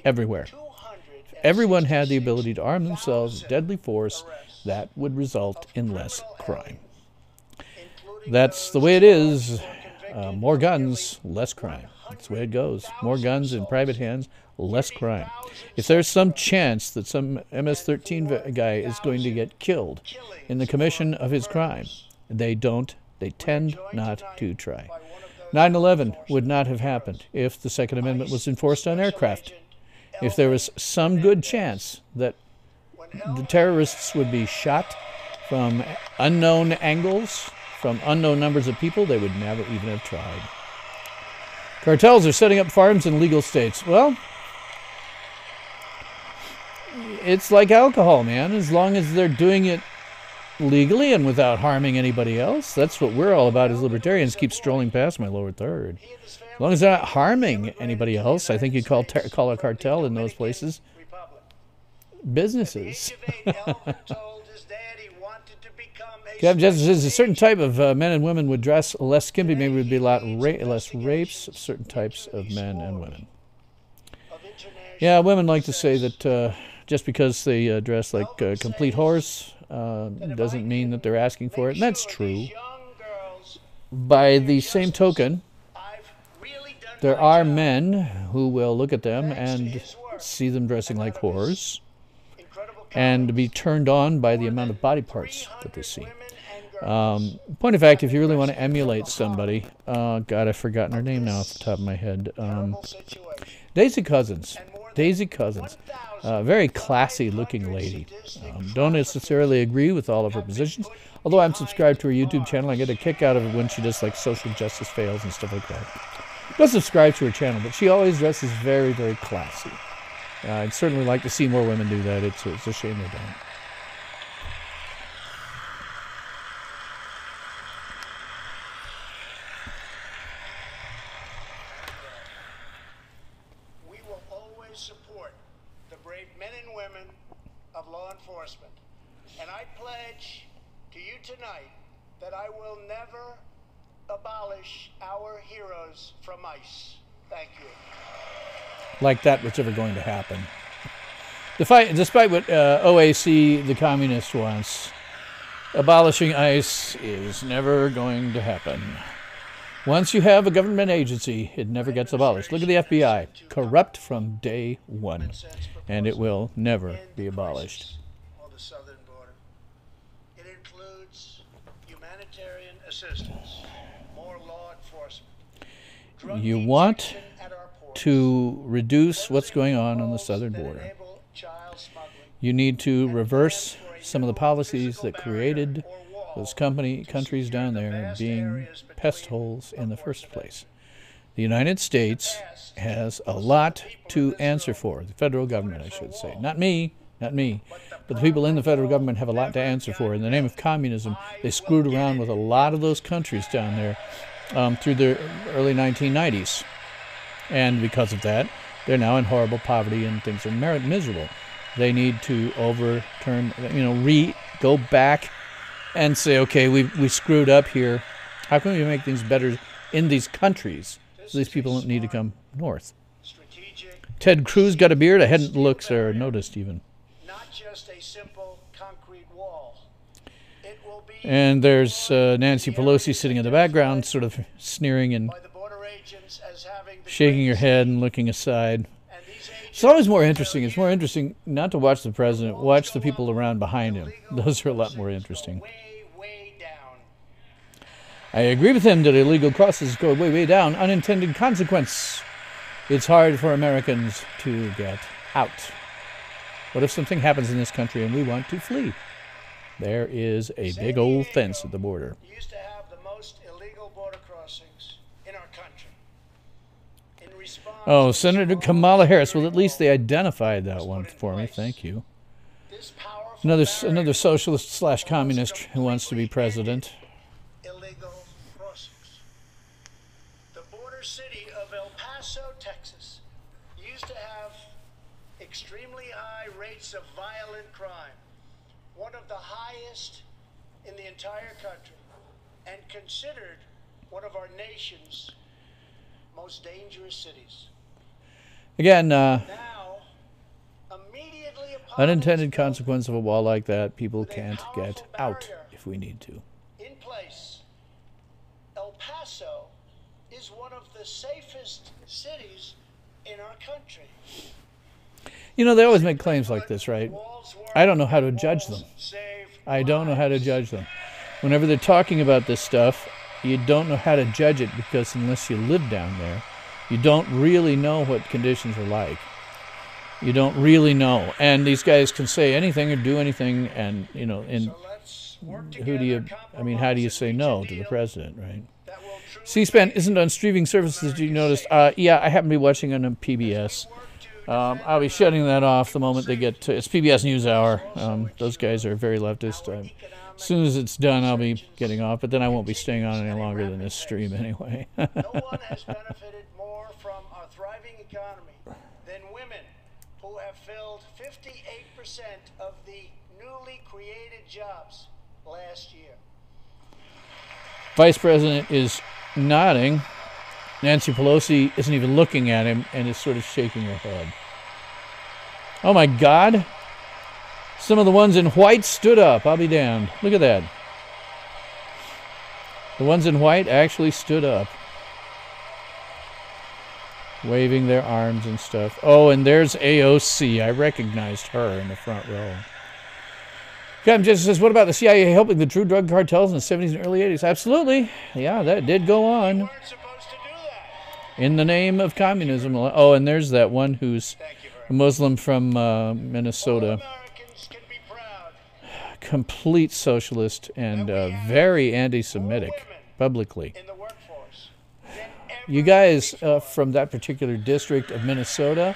everywhere. If everyone had the ability to arm themselves with deadly force, that would result in less crime. That's the way it is. More guns, less crime. That's the way it goes. More guns in private hands, less crime. If there's some chance that some MS-13 guy is going to get killed in the commission of his crime, they tend not to try. 9/11 would not have happened if the Second Amendment was enforced on aircraft. If there was some good chance that the terrorists would be shot from unknown angles, from unknown numbers of people, they would never even have tried. Cartels are setting up farms in legal states. Well, it's like alcohol, man. As long as they're doing it legally and without harming anybody else. That's what we're all about as libertarians. Keep strolling past my lower third. As long as they're not harming anybody else, I think you'd call a cartel in those places businesses. Justice says a certain type of men and women would dress less skimpy. Maybe it would be a lot less rapes of certain types of men and women. Yeah, women like to say that just because they dress like complete whores doesn't mean that they're asking for it, and that's true. By the same token, There are men who will look at them and see them dressing like whores and be turned on by the amount of body parts that they see. Point of fact, if you really want to emulate somebody, God, I've forgotten her name now off the top of my head. Daisy Cousins. Daisy Cousins. Very classy-looking lady. Don't necessarily agree with all of her positions, although I'm subscribed to her YouTube channel. I get a kick out of it when she does like social justice fails and stuff like that. Don't subscribe to her channel, but she always dresses very, very classy. I'd certainly like to see more women do that. It's a shame they don't. We will always support the brave men and women of law enforcement. And I pledge to you tonight that I will never abolish our heroes from ICE. Thank you. Like that was ever going to happen. Despite what OAC, the communist, wants, abolishing ICE is never going to happen. Once you have a government agency, it never gets abolished. Look at the FBI, corrupt from day one, and it will never be abolished. On the southern border. It includes humanitarian assistance, more law enforcement, drug You want detection at our ports, to reduce what's going on the southern that border. enable child smuggling, You need to reverse some of the policies that created those countries down there being pest holes in the first place. The United States has a lot to answer for. The federal government, I should say. Not me, but the people in the federal government have a lot to answer for. In the name of communism, they screwed around with a lot of those countries down there through the early 1990s. And because of that, they're now in horrible poverty and things are miserable. They need to overturn, go back and say, okay, we screwed up here. How can we make things better in these countries so these people don't need to come north? strategic, Ted Cruz got a beard? I hadn't looked or noticed even. not just a simple concrete wall. It will be And there's Nancy Pelosi sitting in the background, sort of sneering and by the border agents as having the shaking her greatest head and looking aside. and these agents It's always more interesting. It's more interesting not to watch the president, watch the people around behind him. Those are a lot more interesting. way down. I agree with him that illegal crosses go way, way down. Unintended consequence. It's hard for Americans to get out. What if something happens in this country and we want to flee? There is a big old fence at the border. Used to have the most illegal border crossings in our country. In response Oh, to Senator this Kamala Harris. Well, at least they identified that one for me. Thank you. this powerful Another socialist / communist who wants to be president. illegal crossings. The border city of El Paso, Texas, used to have extremely high rates of violent crime, one of the highest in the entire country, and considered one of our nation's most dangerous cities. Again, Now, immediately upon unintended its building, consequence of a wall like that, people can't get out if we need to. in place, El Paso is one of the safest cities in our country. You know, they always make claims like this, right? Walls work, I don't know how to judge them. save I don't know how to lives. judge them. Whenever they're talking about this stuff, you don't know how to judge it because unless you live down there, you don't really know what conditions are like. You don't really know. And these guys can say anything or do anything, and, and So let's work who do you, together, how do you compromise, say and no reach a to the deal president, right? that will truly C-SPAN make isn't on streaming services, you noticed. Yeah, I happen to be watching on PBS. work to I'll be shutting that off the moment they get to, it's PBS NewsHour. Those guys are very leftist. As soon as it's done, I'll be getting off, but then I won't be staying on any longer than this stream anyway. No one has benefited more from our thriving economy than women, who have filled 58% of the newly created jobs last year. Vice President is nodding. Nancy Pelosi isn't even looking at him and is sort of shaking her head. Oh my God. Some of the ones in white stood up. I'll be damned. Look at that. The ones in white actually stood up. waving their arms and stuff. Oh, and there's AOC. I recognized her in the front row. Captain Jesse says, what about the CIA helping the true drug cartels in the 70s and early 80s? Absolutely. Yeah, that did go on. You weren't supposed to do that. In the name of communism. Oh, and there's that one who's a Muslim from Minnesota. Americans can be proud. Complete socialist and very anti-Semitic publicly. In the workforce. You guys from that particular district of Minnesota,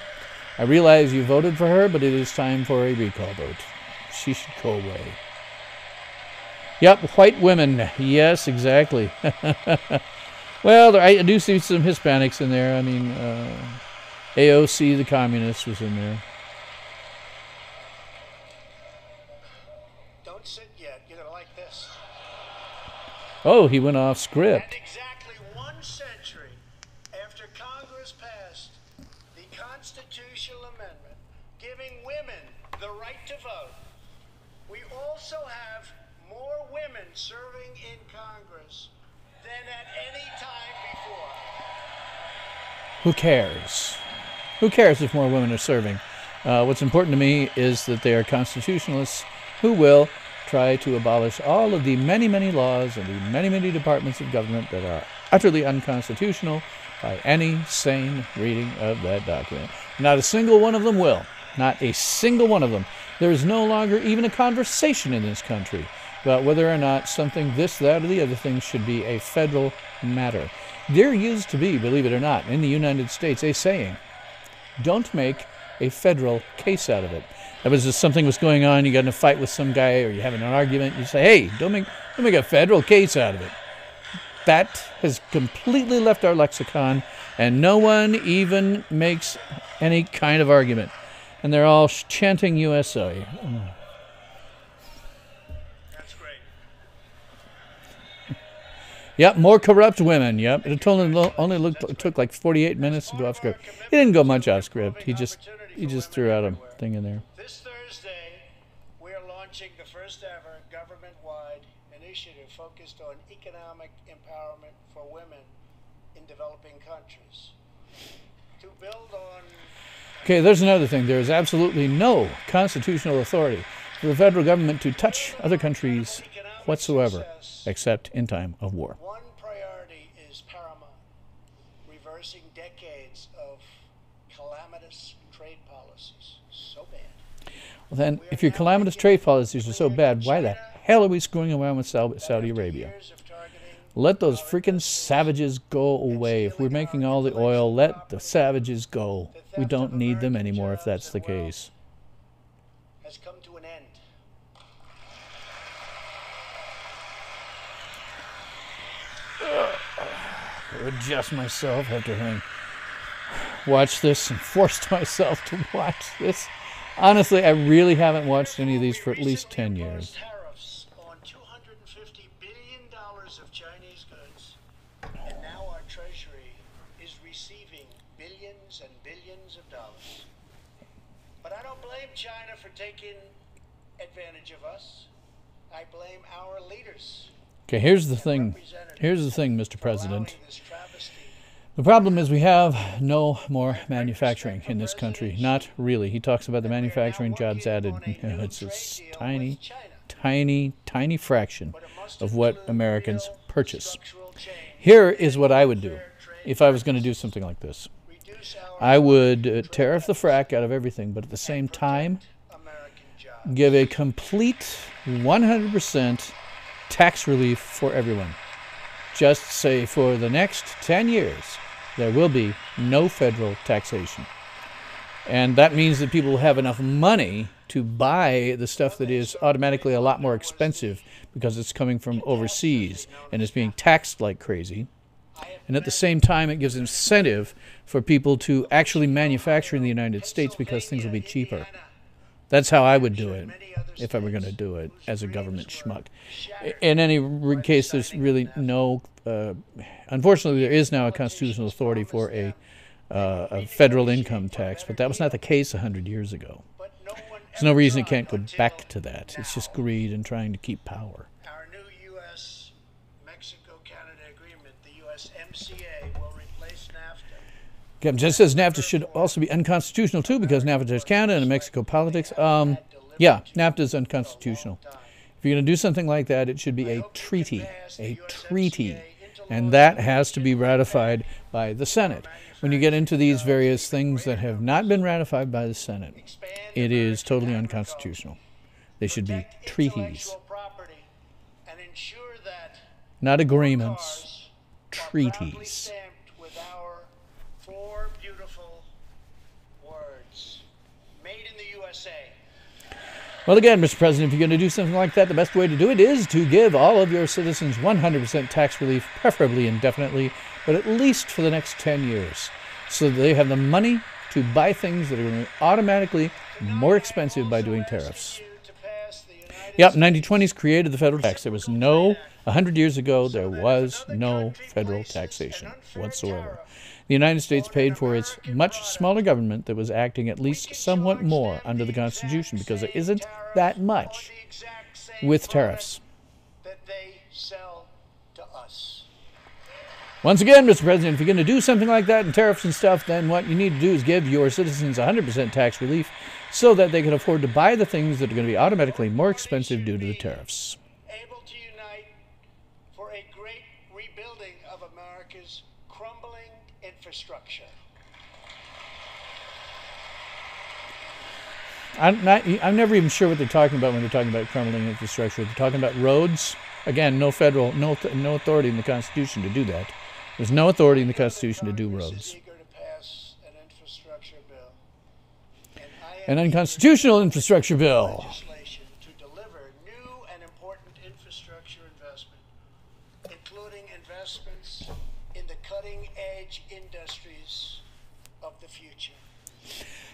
I realize you voted for her, but it is time for a recall vote. She should go away. Yep, white women. Yes, exactly. Well, I do see some Hispanics in there. I mean, AOC, the communist, was in there. Don't sit yet. You're going to like this. Oh, he went off script. And exactly 1 century after Congress passed the constitutional amendment giving women the right to vote, we also have more women serving in Congress than at any time before. Who cares? Who cares if more women are serving? What's important to me is that they are constitutionalists who will try to abolish all of the many, many laws and the many, many departments of government that are utterly unconstitutional by any sane reading of that document. Not a single one of them will. Not a single one of them. There is no longer even a conversation in this country about whether or not something, this, that, or the other thing should be a federal matter. There used to be, believe it or not, in the United States, a saying, don't make a federal case out of it. That was just something was going on, you got in a fight with some guy, or you're having an argument, you say, hey, don't make a federal case out of it. That has completely left our lexicon, and no one even makes any kind of argument. And they're all chanting USA. That's great. Yep, more corrupt women. Yep, it took like 48 minutes to go off script. He didn't go much off script. He just threw out a thing in there. This Thursday, we are launching the first ever government-wide initiative focused on economic empowerment for women in developing countries. To build on... Okay, there's another thing. There is absolutely no constitutional authority for the federal government to touch other countries whatsoever, except in time of war. One priority is paramount: reversing decades of calamitous trade policies. So bad. Well, then, if your calamitous trade policies are so bad, why the hell are we screwing around with Saudi Arabia? Let those freaking savages go away. If we're making all the oil, let the savages go. We don't need them anymore if that's the case. Has come to an end. I adjust myself after having watched this and forced myself to watch this. Honestly, I really haven't watched any of these for at least 10 years. Tariffs on $250 billion of Chinese goods, and now our treasury is receiving billions and billions of dollars. But I don't blame China for taking advantage of us. I blame our leaders. Okay, here's the thing. Here's the thing, Mr. President. The problem is we have no more manufacturing in this country. Not really. He talks about the manufacturing jobs added. It's a tiny, tiny, tiny fraction of what Americans purchase. Here is what I would do if I was going to do something like this. I would tariff the frack out of everything, but at the same time, give a complete 100% tax relief for everyone. Just say for the next 10 years, there will be no federal taxation. And that means that people will have enough money to buy the stuff that is automatically a lot more expensive because it's coming from overseas and is being taxed like crazy. And at the same time, it gives incentive for people to actually manufacture in the United States because things will be cheaper. That's how I would do it if I were going to do it as a government schmuck. In any case, there's really no... unfortunately, there is now a constitutional authority for a federal income tax, but that was not the case 100 years ago. There's no reason it can't go back to that. It's just greed and trying to keep power. Our new U.S.-Mexico-Canada agreement, the USMCA, will replace NAFTA Just says NAFTA should also be unconstitutional too, because NAFTA is Canada and Mexico politics. Yeah, NAFTA is unconstitutional. If you're going to do something like that, it should be a treaty, and that has to be ratified by the Senate. When you get into these various things that have not been ratified by the Senate, it is totally unconstitutional. They should be treaties, not agreements, treaties. With our 4 beautiful words, made in the USA. Well, again, Mr. President, if you're going to do something like that, the best way to do it is to give all of your citizens 100% tax relief, preferably indefinitely, but at least for the next 10 years, so that they have the money to buy things that are going to be automatically more expensive by doing tariffs. Yep, 1920s created the federal tax. There was no, 100 years ago, there was no federal taxation whatsoever. The United States paid for its much smaller government that was acting at least somewhat more under the Constitution, because there isn't that much with tariffs. Once again, Mr. President, if you're going to do something like that in tariffs and stuff, then what you need to do is give your citizens 100% tax relief so that they can afford to buy the things that are going to be automatically more expensive due to the tariffs. Able to unite for a great rebuilding of America's crumbling infrastructure. I'm never even sure what they're talking about when they're talking about crumbling infrastructure. They're talking about roads. Again, no federal, no authority in the Constitution to do that. There's no authority in the Constitution to do roads. An unconstitutional infrastructure bill. Legislation to deliver new and important infrastructure investment, including investments in the cutting-edge industries of the future.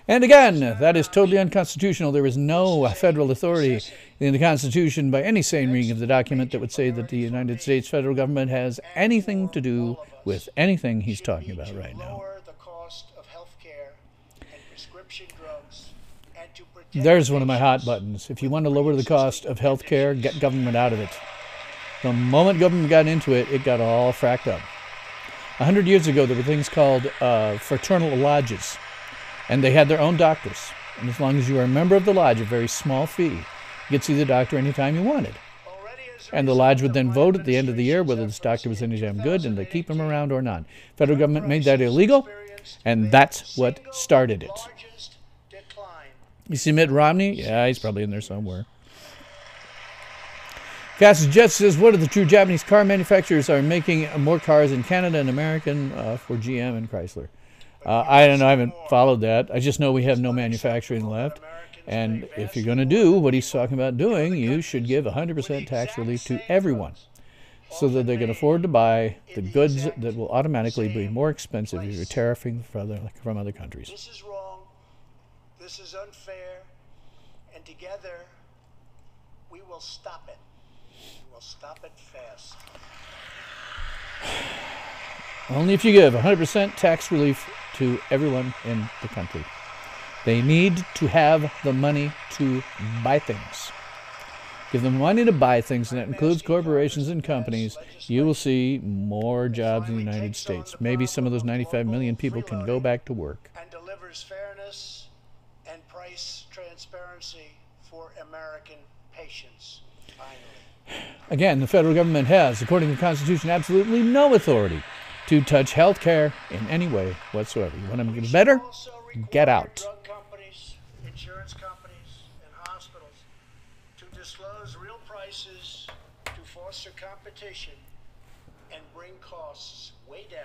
And again, that is totally unconstitutional. There is no federal authority in the Constitution by any sane reading of the document that would say that the United States federal government has anything to do with anything he's talking about right now. Lower the cost of health care and prescription drugs, and to protect There's one of my hot buttons. If you want to lower the cost of health care, get government out of it. The moment government got into it, it got all fracked up. 100 years ago, there were things called fraternal lodges, and they had their own doctors. And as long as you were a member of the lodge, a very small fee, you could see the doctor anytime you wanted. And the lodge would then vote at the end of the year whether this doctor was any damn good and they keep him around or not. Federal government made that illegal, and that's what started it. You see Mitt Romney? Yeah, he's probably in there somewhere. Cass Jet says, what are the true Japanese car manufacturers are making more cars in Canada and American for GM and Chrysler? I don't know. I haven't followed that. I just know we have no manufacturing left. And if you're going to do what he's talking about doing, you should give 100% tax relief to everyone so that they can afford to buy the goods that will automatically be more expensive if you're tariffing from other countries. This is wrong. This is unfair. And together, we will stop it. We will stop it fast. Only if you give 100% tax relief to everyone in the country. They need to have the money to buy things. Give them money to buy things, and that includes corporations and companies. You will see more jobs in the United States. Maybe some of those 95 million people can go back to work. And delivers fairness and price transparency for American patients, finally. Again, the federal government has, according to the Constitution, absolutely no authority to touch health care in any way whatsoever. You want to make it better? Get out. Drug companies, insurance companies, and hospitals to disclose real prices to foster competition and bring costs way down.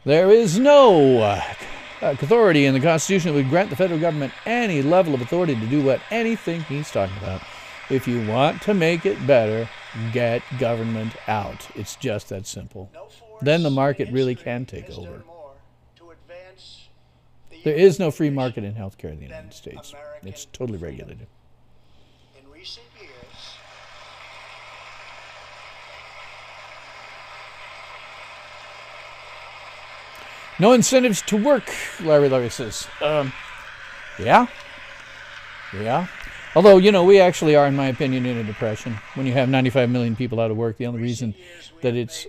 There is no authority in the Constitution that would grant the federal government any level of authority to do anything he's talking about. If you want to make it better, get government out. It's just that simple. Then the market really can take over. There is no free market in healthcare in the United States. It's totally regulated. In recent years, no incentives to work, Larry says. Yeah. Although, we actually are, in my opinion, in a depression. When you have 95 million people out of work, the only reason that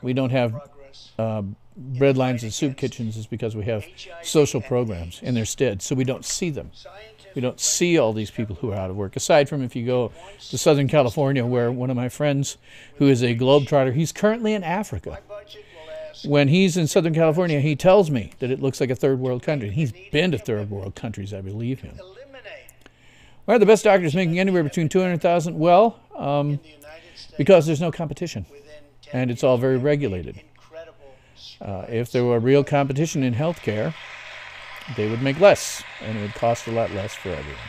we don't have bread lines and soup kitchens is because we have social programs in their stead, so we don't see them. We don't see all these people who are out of work. Aside from if you go to Southern California, where one of my friends, who is a globetrotter, he's currently in Africa. When he's in Southern California, he tells me that it looks like a third world country. He's been to third world countries, I believe him. Why are the best doctors making anywhere between $200,000? Well, because there's no competition, and it's all very regulated. If there were real competition in healthcare, they would make less, and it would cost a lot less for everyone.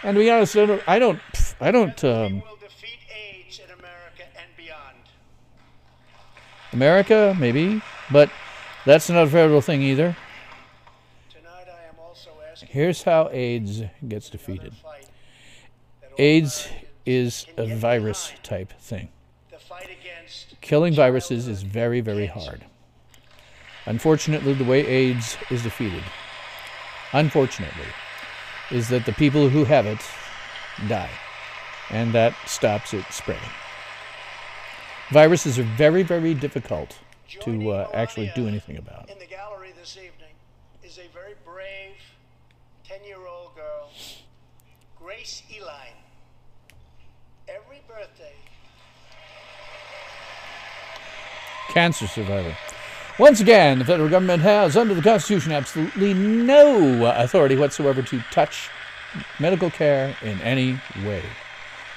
And to be honest, I don't. will defeat AIDS in America and beyond. America, maybe, but that's not a federal thing either. Tonight I am also asking. Here's how AIDS gets defeated. AIDS is a virus type thing. Killing viruses is very, very hard. Unfortunately, the way AIDS is defeated, unfortunately, is that the people who have it die, and that stops it spreading. Viruses are very, very difficult to actually do anything about. In the gallery this evening is a very brave 10-year-old girl, Grace Eline. Every birthday. Cancer survivor. Once again, the federal government has, under the Constitution, absolutely no authority whatsoever to touch medical care in any way.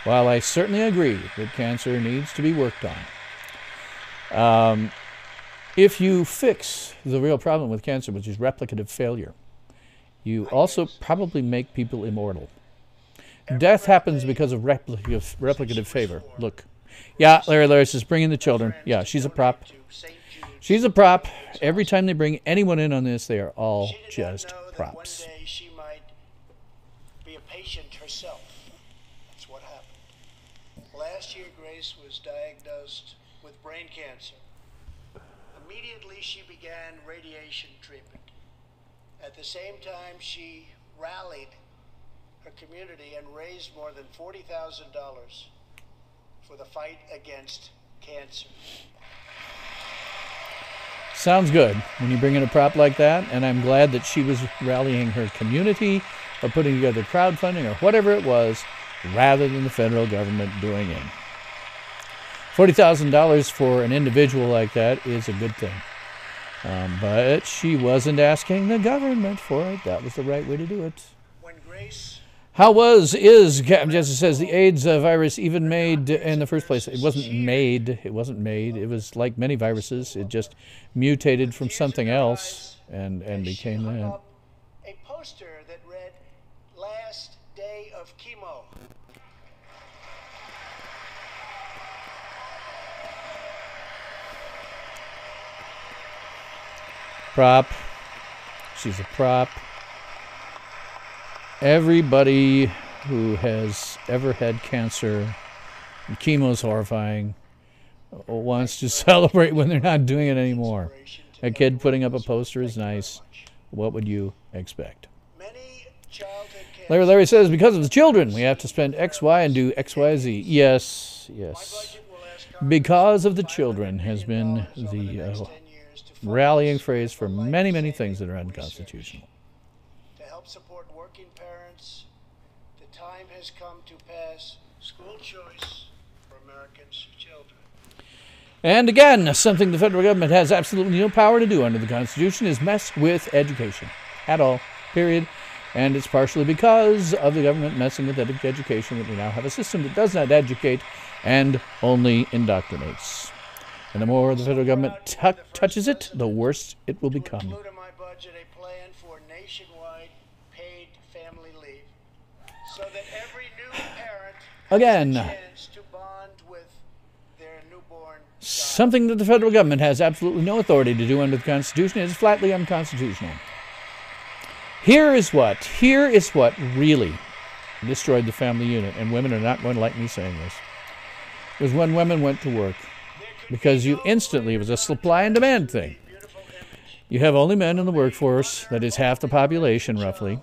While I certainly agree that cancer needs to be worked on, if you fix the real problem with cancer, which is replicative failure, you also probably make people immortal. Death happens because of replicative failure. Look. Yeah, Larry says, bring in the children. Yeah, she's a prop. She's a prop. Every time they bring anyone in on this, they are all just props. One day she might be a patient herself. That's what happened. Last year, Grace was diagnosed with brain cancer. Immediately, she began radiation treatment. At the same time, she rallied her community and raised more than $40,000 for the fight against cancer. Sounds good when you bring in a prop like that, and I'm glad that she was rallying her community or putting together crowdfunding or whatever it was, rather than the federal government doing it. $40,000 for an individual like that is a good thing. But she wasn't asking the government for it. That was the right way to do it. When Grace Captain Jesse says, the AIDS virus even made in the first place? It wasn't made. It wasn't made. It was like many viruses. It just mutated from something else and became that. A poster that read, "Last day of chemo." Prop. She's a prop. Everybody who has ever had cancer, chemo's horrifying, wants to celebrate when they're not doing it anymore. A kid putting up a poster is nice. What would you expect? Larry says, because of the children, we have to spend X, Y, and do X, Y, Z. Yes, yes. Because of the children has been the rallying phrase for many, many things that are unconstitutional. To help support working parents, the time has come to pass school choice for Americans' children. And again, something the federal government has absolutely no power to do under the Constitution is mess with education at all, period. And it's partially because of the government messing with education that we now have a system that does not educate and only indoctrinates. And the more the federal government touches it, the worse it will become. Include in my budget a plan for nationwide paid family leave, so that every new parent again, has a chance to bond with their newborn child. Something that the federal government has absolutely no authority to do under the Constitution is flatly unconstitutional. Here is what really destroyed the family unit, and women are not going to like me saying this, was when women went to work. Because you instantly, it was a supply and demand thing. You have only men in the workforce, that is half the population roughly,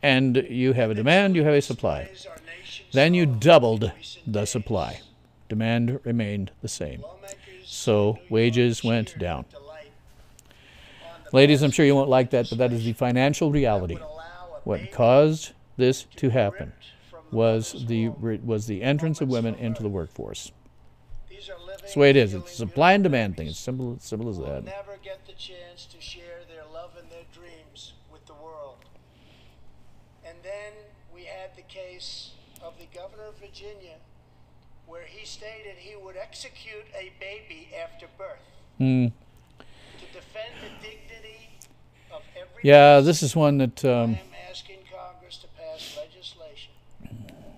and you have a demand, you have a supply. Displays our nation's Then you sorrow doubled in recent the days. supply. Demand remained the same. Lawmakers So in New York wages went cheered down. with delight on the Ladies, I'm sure you won't passage like of that, but that is the legislation financial that reality. would allow a What baby caused this to be happen ripped from the was mother's the womb. entrance of Moments women from into the birth. workforce. These are living, That's the way it is. healing, It's a supply and beautiful demand thing. babies It's simple as who will that. never get the chance to share their love and their dreams with the world. And then we had the case of the governor of Virginia, where he stated he would execute a baby after birth Hmm. to defend the dignity of every Yeah, person. this is one that I am asking Congress to pass legislation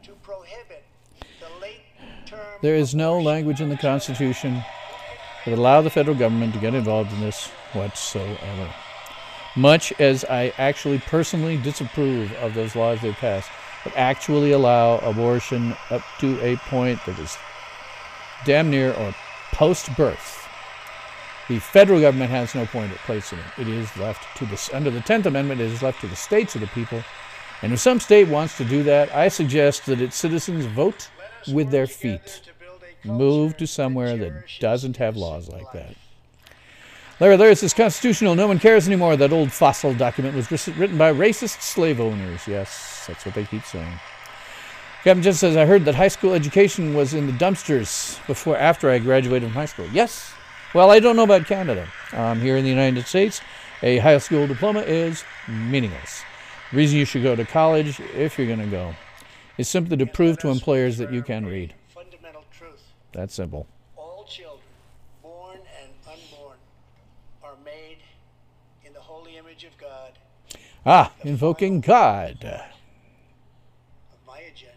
to prohibit the late-term there is no abortion language in the Constitution that would allow the federal government to get involved in this whatsoever. Much as I actually personally disapprove of those laws they passed that actually allow abortion up to a point that is damn near or post-birth. The federal government has no place in it. It is left to the, under the 10th Amendment, it is left to the states or the people. And if some state wants to do that, I suggest that its citizens vote with their feet. Move to somewhere that doesn't have laws like that. Larry, it's this constitutional. No one cares anymore. That old fossil document was written by racist slave owners. Yes, that's what they keep saying. Captain just says, I heard that high school education was in the dumpsters after I graduated from high school. Yes. Well, I don't know about Canada. Here in the United States, a high school diploma is meaningless. The reason you should go to college, if you're going to go, is simply to prove to employers that you can read. Fundamental truth. That's simple. All children, born and unborn, are made in the holy image of God. Ah, invoking God. Of my agenda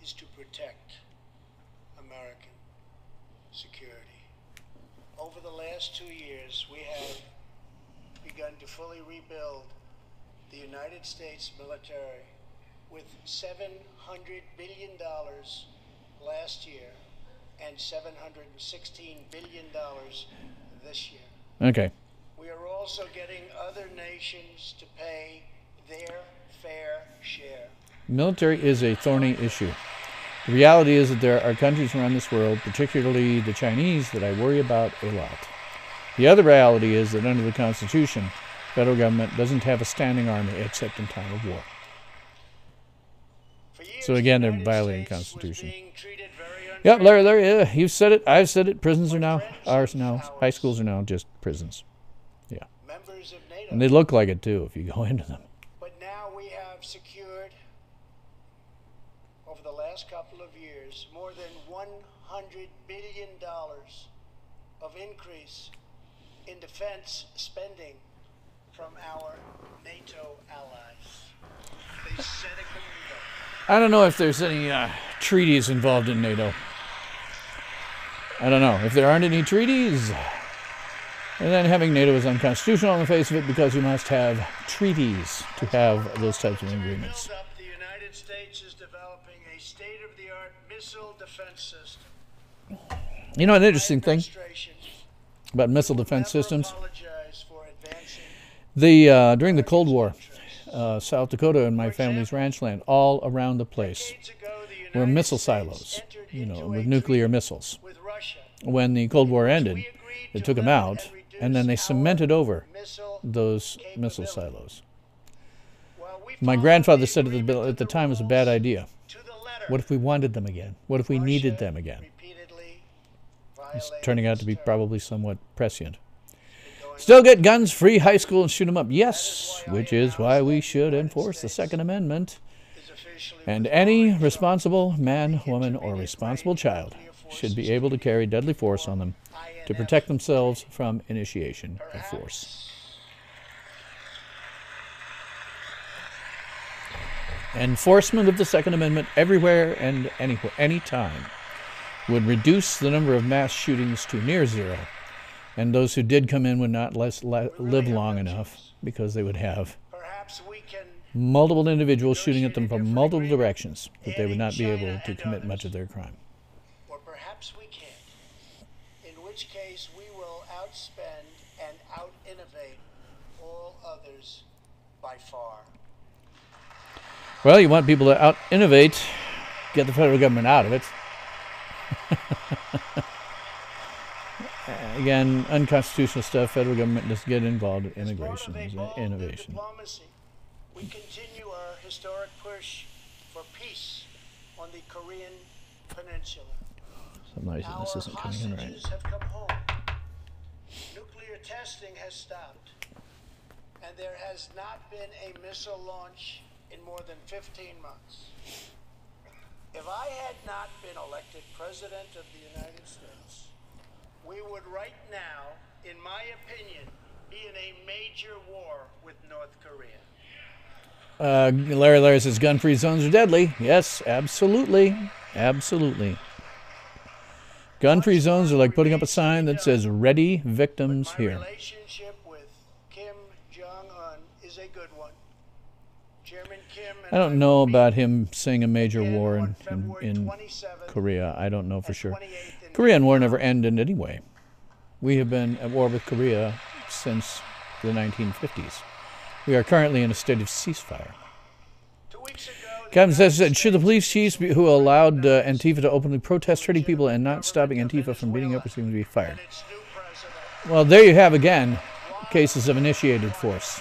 is to protect American security. Over the last 2 years, we have begun to fully rebuild the United States military with $700 billion last year and $716 billion this year. Okay. We are also getting other nations to pay their fair share. Military is a thorny issue. The reality is that there are countries around this world, particularly the Chinese, that I worry about a lot. The other reality is that under the Constitution, the federal government doesn't have a standing army except in time of war. So again, they're violating the Constitution. Yep, Larry, you've said it. I've said it. Prisons are now, high schools are now just prisons. Yeah. Members of NATO. And they look like it too if you go into them. But now we have secured, over the last couple of years, more than $100 billion of increase in defense spending from our NATO allies. They said it couldn't be done. I don't know if there's any treaties involved in NATO. I don't know. If there aren't any treaties, and then having NATO is unconstitutional on the face of it because you must have treaties to have those types of agreements. Build up, the United States is developing a state-of-the-art missile defense system. You know, an interesting thing Administration about missile will defense never systems? apologize for advancing During the Cold War, South Dakota and my family's ranch land, all around the place, decades ago, the were United missile States silos, entered you know, into with a nuclear treaty missiles. with Russia. When the Cold War ended, We agreed they to took them limit out, and and then they reduce cemented our over missile those missile capability. silos. While we My followed grandfather the said agreement at the to time it was a bad rules idea. to the letter, What if we wanted them again? What if we needed Russia them again? repeatedly It's violated turning out to be its terms. probably somewhat prescient. Been going Still get guns, free high school, and shoot them up. Yes, which is why we should enforce the Second Amendment. is officially And any responsible man, woman, or responsible child should be able to carry deadly force on them to protect themselves from initiation of force. Enforcement of the Second Amendment everywhere and anywhere, anytime, would reduce the number of mass shootings to near zero, and those who did come in would not live long enough because they would have Perhaps we can multiple individuals shooting at them from multiple directions that they would not be able to commit much of their crime. or perhaps we can't. In which case we will outspend and out-innovate all others by far. Well, you want people to out-innovate, get the federal government out of it. Again, unconstitutional stuff. Federal government doesn't get involved in immigration. Innovation. Diplomacy, we continue our historic push for peace on the Korean Peninsula. Something like this isn't coming in right. Hostages have come home. Nuclear testing has stopped, and there has not been a missile launch in more than 15 months. If I had not been elected President of the United States, we would right now, in my opinion, be in a major war with North Korea. Larry says gun-free zones are deadly. Yes, absolutely. Absolutely. Gun-free zones are like putting up a sign that says, ready victims here. My relationship with Kim Jong-un is a good one. Chairman Kim and I don't know about him saying a major war in Korea. I don't know for sure. Korean War never ended anyway. We have been at war with Korea since the 1950s. We are currently in a state of ceasefire. 2 weeks ago, Captain said, should the police chiefs who allowed Antifa to openly protest hurting people and not stopping Antifa from beating up seem to be fired? its new president, Well, there you have again cases of initiated force,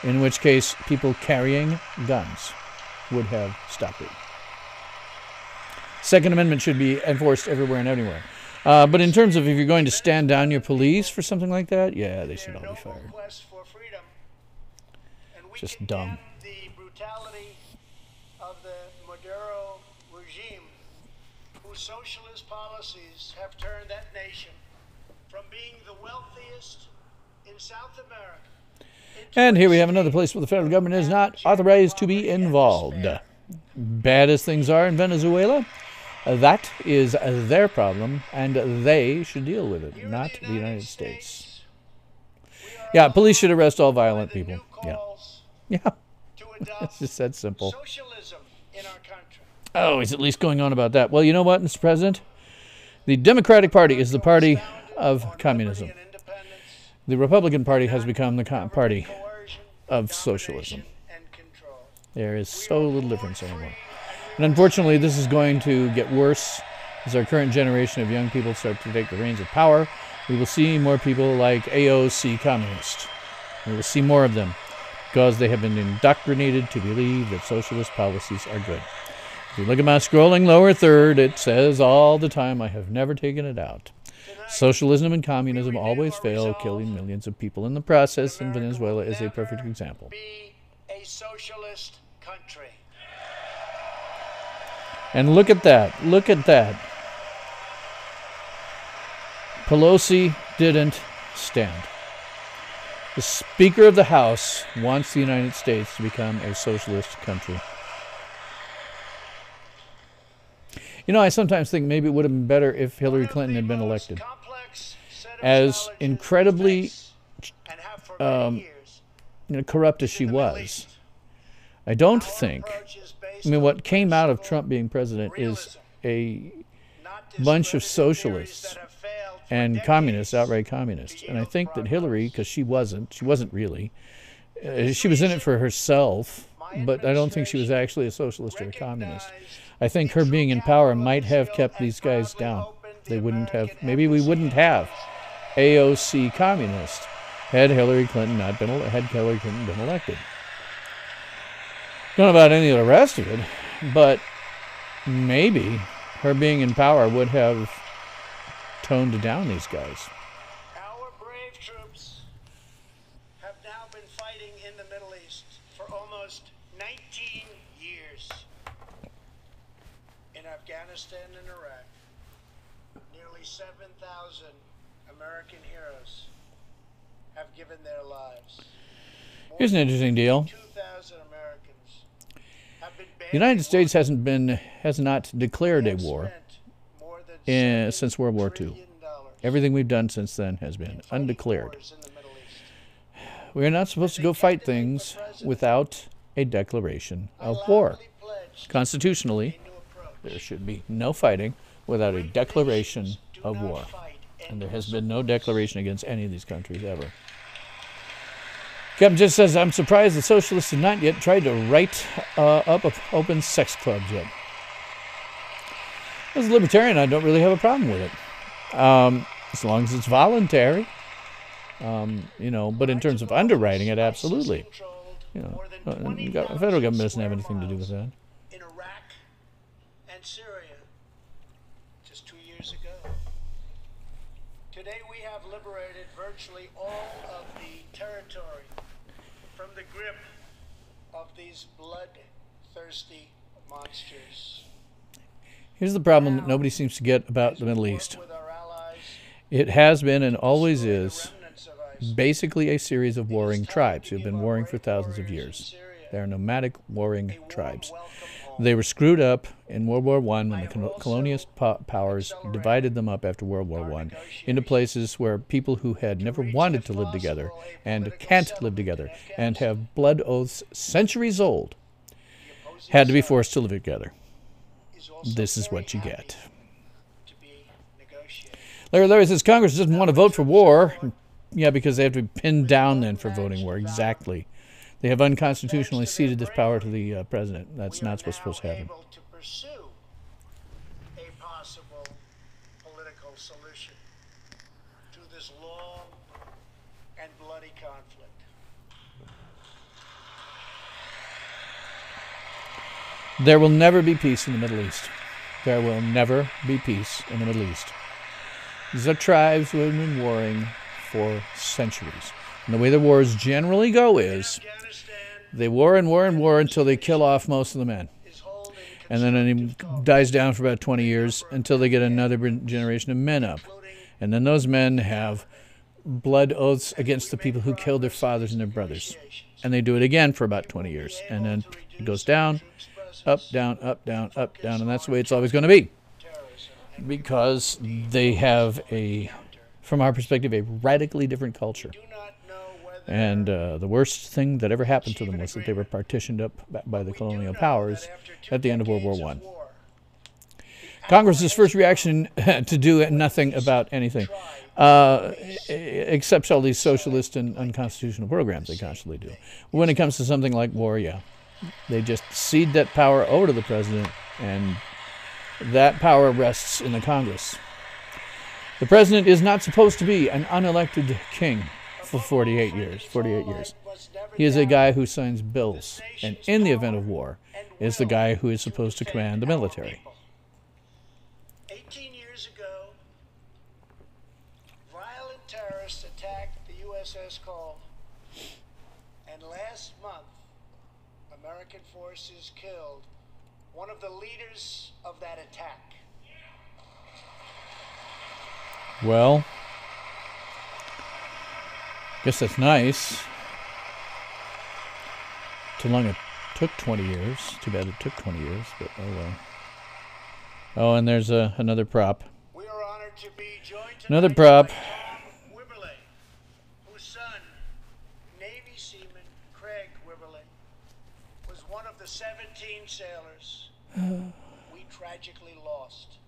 in which case people carrying guns would have stopped it. Second Amendment should be enforced everywhere and anywhere. But in terms of if you're going to stand down your police for something like that, yeah, they should all be fired. quest for freedom. And we Just condemn dumb. the brutality of the Maduro regime, whose socialist policies have turned that nation from being the wealthiest in South America. And here we have another place where the federal government is not authorized to be involved. Bad as things are in Venezuela, that is their problem, and they should deal with it, not the United States. Yeah, police should arrest all violent people. Yeah. Yeah. To adopt It's just that simple. socialism in our country. Oh, he's at least going on about that. Well, you know what, Mr. President? The Democratic Party is the party of communism. And independence, The Republican Party has become the party coercion, of socialism. and control. There is so little difference anymore. And unfortunately, this is going to get worse as our current generation of young people start to take the reins of power. We will see more people like AOC communists. We will see more of them because they have been indoctrinated to believe that socialist policies are good. If you look at my scrolling lower third, it says all the time, I have never taken it out. Socialism and communism always fail, killing millions of people in the process, and Venezuela is a perfect example. Be a socialist country. And look at that. Look at that. Pelosi didn't stand. The Speaker of the House wants the United States to become a socialist country. You know, I sometimes think maybe it would have been better if Hillary Clinton had been elected. Complex set of As challenges incredibly we face and have for many years. Corrupt as she was. I don't think, I mean, what came out of Trump being president is a bunch of socialists and communists, outright communists. And I think that Hillary, because she wasn't really, she was in it for herself, but I don't think she was actually a socialist or a communist. I think her being in power might have kept these guys down. They wouldn't have, maybe we wouldn't have AOC communist had Hillary Clinton been elected. Don't know about any of the rest of it, but maybe her being in power would have toned down these guys. Our brave troops have now been fighting in the Middle East for almost 19 years. In Afghanistan and Iraq, nearly 7,000 American heroes have given their lives. Here's an interesting deal. 2,000 Americans have been The United States has not declared a war since World War II. Everything we've done since then has been undeclared. We are not supposed to go fight things without a declaration of war. Constitutionally, there should be no fighting without a declaration of war. And there has been no declaration against any of these countries ever. Captain just says, I'm surprised the socialists have not yet tried to write up open sex clubs yet. As a libertarian, I don't really have a problem with it. As long as it's voluntary. But in terms of underwriting it, absolutely. The federal government doesn't have anything to do with that. In Iraq and Syria just 2 years ago. Today we have liberated virtually all of the territory from the grip of these bloodthirsty monsters. Here's the problem that nobody seems to get about the Middle East. It has been and always is basically a series of warring tribes who have been warring for thousands of years. They are nomadic warring tribes. They were screwed up in World War I when the colonialist powers divided them up after World War I into places where people who had never wanted to live together and can't live together and have blood oaths centuries old had to be forced to live together. This is what you get. Larry says Congress doesn't want to vote for war. Yeah, because they have to be pinned down then for voting war. Exactly. They have unconstitutionally ceded this power to the president. That's not supposed to happen. To pursue a possible political solution to this long and bloody conflict. There will never be peace in the Middle East. There will never be peace in the Middle East. These are tribes who have been warring for centuries. And the way the wars generally go is they war and war and war until they kill off most of the men. And then it dies down for about 20 years until they get another generation of men up. And then those men have blood oaths against the people who killed their fathers and their brothers. And they do it again for about 20 years. And then it goes down, up, down, up, down, up, down. And that's the way it's always going to be. Because they have from our perspective, a radically different culture. And the worst thing that ever happened to them was that they were partitioned up by the colonial powers at the end of World War I. Congress's first reaction to do nothing about anything, except all these socialist and unconstitutional programs they constantly do. When it comes to something like war, yeah, they just cede that power over to the president, and that power rests in the Congress. The president is not supposed to be an unelected king for 48 years. He is a guy who signs bills, and in the event of war, is the guy who is supposed to command the military. 18 years ago, violent terrorists attacked the USS Cole, and last month, American forces killed one of the leaders of that attack. Well, guess that's nice. Too long it took 20 years. Too bad it took 20 years, but oh well. Oh, and there's another prop. We are honored to be joined Another prop. by Tom Wibberley, whose son, Navy seaman Craig Wibberley, was one of the 17 sailors we tragically lost.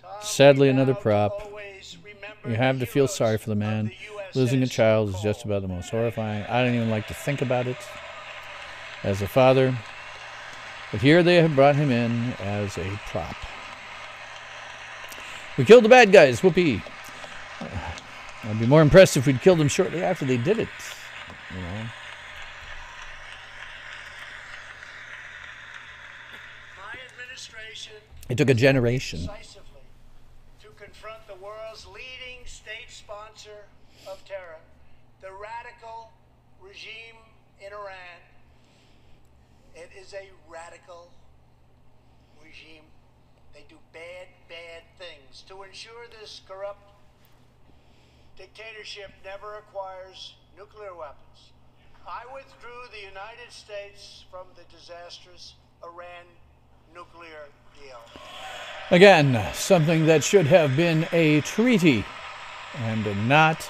Tom, Sadly, we another vow to prop. always remember You have the to feel heroes sorry for the of man. USS Losing a child is just Cole. about the most horrifying. I don't even like to think about it as a father. But here they have brought him in as a prop. We killed the bad guys. Whoopee. I'd be more impressed if we'd killed them shortly after they did it. You know. My administration It took a generation. decisively to confront the world's leading state sponsor of terror, the radical regime in Iran. It is a radical regime. They do bad, bad things. To ensure this corrupt dictatorship never acquires nuclear weapons, I withdrew the United States from the disastrous Iran nuclear deal. Again, something that should have been a treaty and not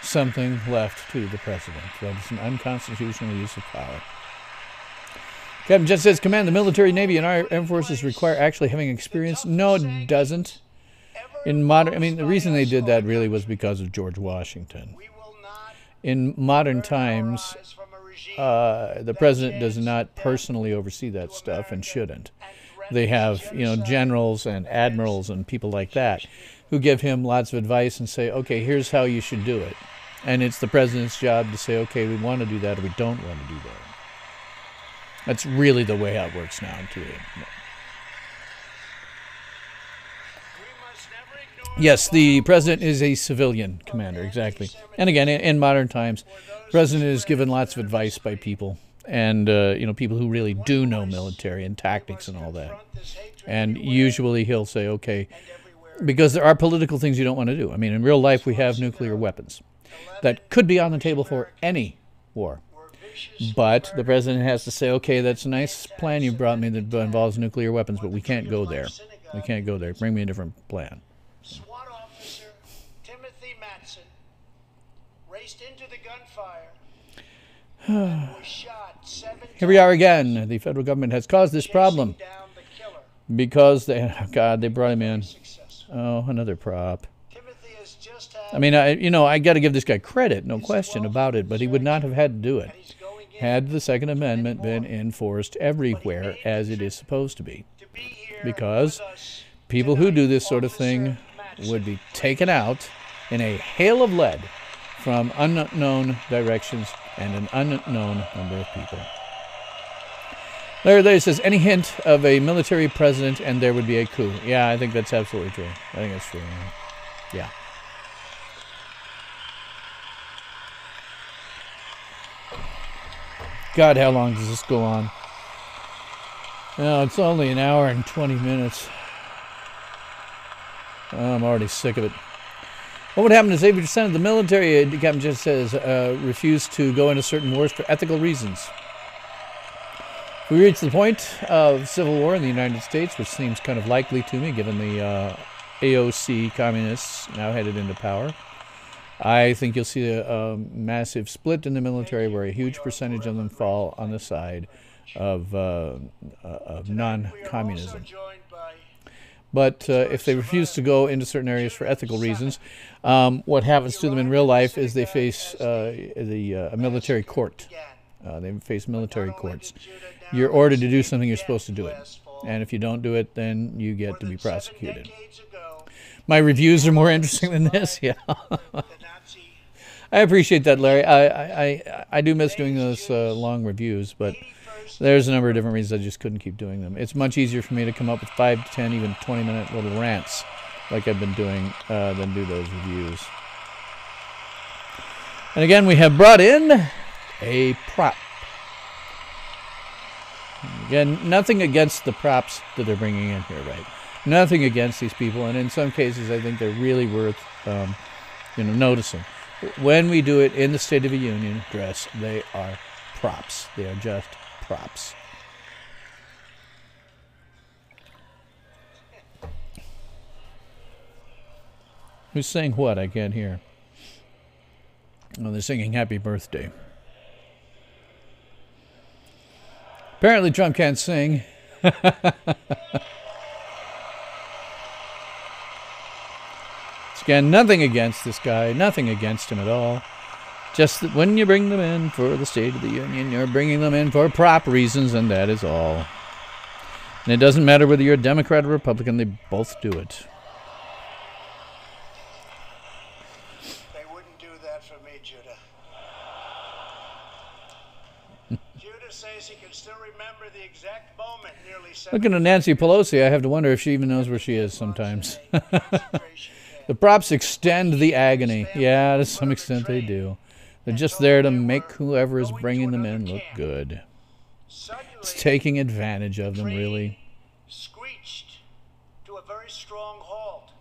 something left to the president. That is an unconstitutional use of power. Captain just says, command the military, Navy, and our Air Forces require actually having experience. No, it doesn't. In modern, the reason they did that really was because of George Washington. We will not in modern times, the president does not personally oversee that stuff and shouldn't. They have, generals and admirals and people like that who give him lots of advice and say, okay, here's how you should do it. And it's the president's job to say, okay, we want to do that or we don't want to do that. That's really the way how it works now, too. Yes, the president is a civilian commander, exactly. And again, in modern times, the president is given lots of advice by people, and people who really do know military and tactics and all that. And usually he'll say, okay, because there are political things you don't want to do. I mean, in real life, we have nuclear weapons that could be on the table for any war. But the president has to say, okay, that's a nice plan you brought me that involves nuclear weapons, but we can't go there. We can't go there. Bring me a different plan. SWAT officer Timothy Matson raced into the gunfire and was shot 7 times. Here we are again. The federal government has caused this problem because they brought him in. Oh, another prop. Timothy has just had, I mean, I got to give this guy credit, no question about it, but he would not have had to do it had the Second Amendment been enforced everywhere as it is supposed to be. Because people who do this sort of thing would be taken out in a hail of lead from unknown directions and an unknown number of people. Larry Lay says, any hint of a military president and there would be a coup. Yeah, I think that's absolutely true. I think that's true. Yeah. God, how long does this go on? No, it's only an hour and 20 minutes. I'm already sick of it. What would happen is 80% of the military, Captain just says, refuse to go into certain wars for ethical reasons. We reach the point of civil war in the United States, which seems kind of likely to me, given the AOC communists now headed into power. I think you'll see a massive split in the military where a huge percentage of them fall on the side of non-communism. But if they refuse to go into certain areas for ethical reasons, what happens to them in real life is they face a military court. They face military courts. You're ordered to do something, you're supposed to do it. And if you don't do it, then you get to be prosecuted. My reviews are more interesting than this, yeah. I appreciate that, Larry. I do miss doing those long reviews, but there's a number of different reasons I just couldn't keep doing them. It's much easier for me to come up with 5 to 10, even 20-minute little rants like I've been doing than do those reviews. And again, we have brought in a prop. Again, nothing against the props that they're bringing in here, right? Nothing against these people, and in some cases I think they're really worth noticing. When we do it in the State of the Union address, they are props. They are just props. Who's saying what? I can't hear. Oh, they're singing Happy Birthday. Apparently Trump can't sing. Again, nothing against this guy, nothing against him at all. Just that when you bring them in for the State of the Union, you're bringing them in for prop reasons, and that is all. And it doesn't matter whether you're a Democrat or Republican, they both do it. They wouldn't do that for me, Judah. Judah says he can still remember the exact moment nearly 7 Looking at Nancy Pelosi, I have to wonder if she even knows where she is sometimes. The props extend the agony. Yeah, to some extent they do. They're just there to make whoever is bringing them in look good. It's taking advantage of them, really. Screeched to a very strong halt.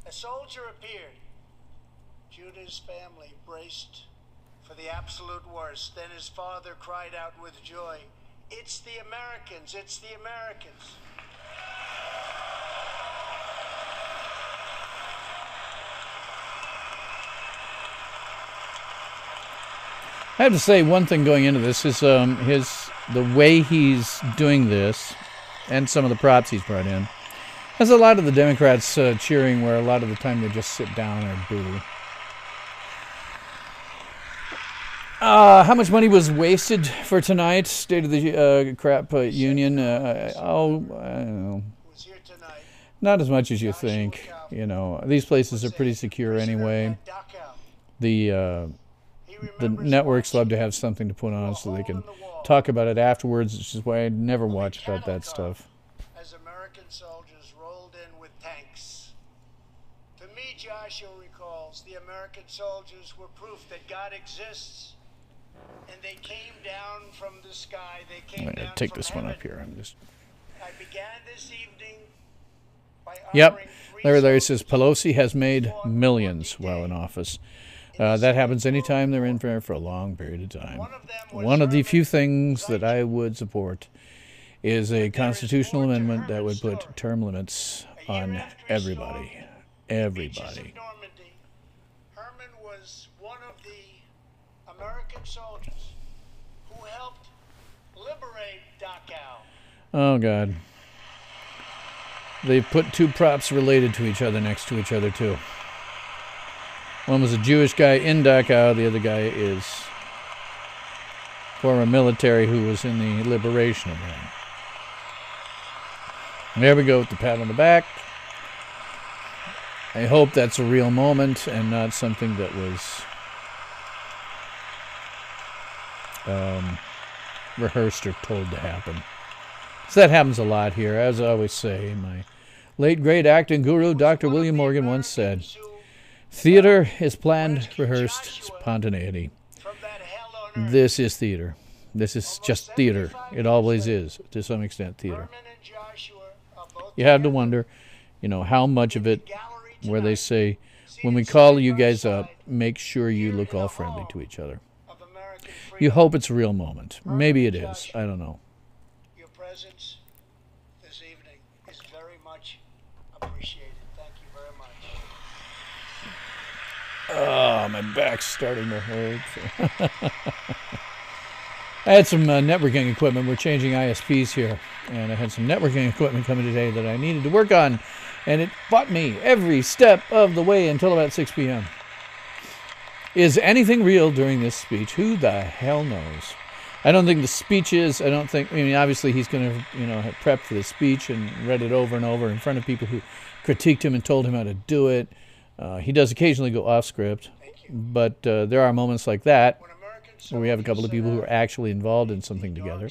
A soldier appeared. Judah's family braced for the absolute worst. Then his father cried out with joy, "It's the Americans! It's the Americans!" I have to say one thing going into this is the way he's doing this, and some of the props he's brought in, has a lot of the Democrats cheering, where a lot of the time they just sit down or boo. How much money was wasted for tonight? State of the Crap Union. I don't know. who's here tonight, Not as much as you think. You know, these places are pretty secure anyway. The networks love to have something to put on so they can talk about it afterwards, which is why I never watch about that stuff. As American soldiers rolled in with tanks. To me, Joshua recalls, the American soldiers were proof that God exists. And they came down from the sky. They came I'm down gonna take from this one heaven. up here. I'm just. I began this evening by Yep. honoring three Larry says soldiers Pelosi has made millions while in office. That happens anytime they're in there for a long period of time. One of the few things that I would support is a constitutional amendment that would put term limits on everybody. beaches Everybody. of Normandy. Herman was one of the American soldiers who helped liberate Dachau. Oh, God. They've put two props related to each other next to each other, too. One was a Jewish guy in Dachau. The other guy is former military who was in the liberation of him. There we go with the pat on the back. I hope that's a real moment and not something that was rehearsed or told to happen. So that happens a lot here. As I always say, my late great acting guru, Dr. William Morgan, once said, theater is planned, rehearsed spontaneity. From that hell on earth, This is theater. This is just theater. It always is, to some extent, theater. Herman and Joshua are both You have to wonder, you know, how much of it, gallery where they tonight say, when we call you guys up, make sure you look all friendly to each other. of American You freedom. hope it's a real moment. Maybe it is. I don't know. Your presence this evening is very much appreciated. Thank you very much. Oh, my back's starting to hurt. I had some networking equipment. We're changing ISPs here. And I had some networking equipment coming today that I needed to work on. And it fought me every step of the way until about 6 p.m. Is anything real during this speech? Who the hell knows? I don't think the speech is. I mean, obviously he's going to, you know, have prepped for the speech and read it over and over in front of people who critiqued him and told him how to do it. He does occasionally go off script. But there are moments like that When American where we have a couple of people who are actually involved in something together.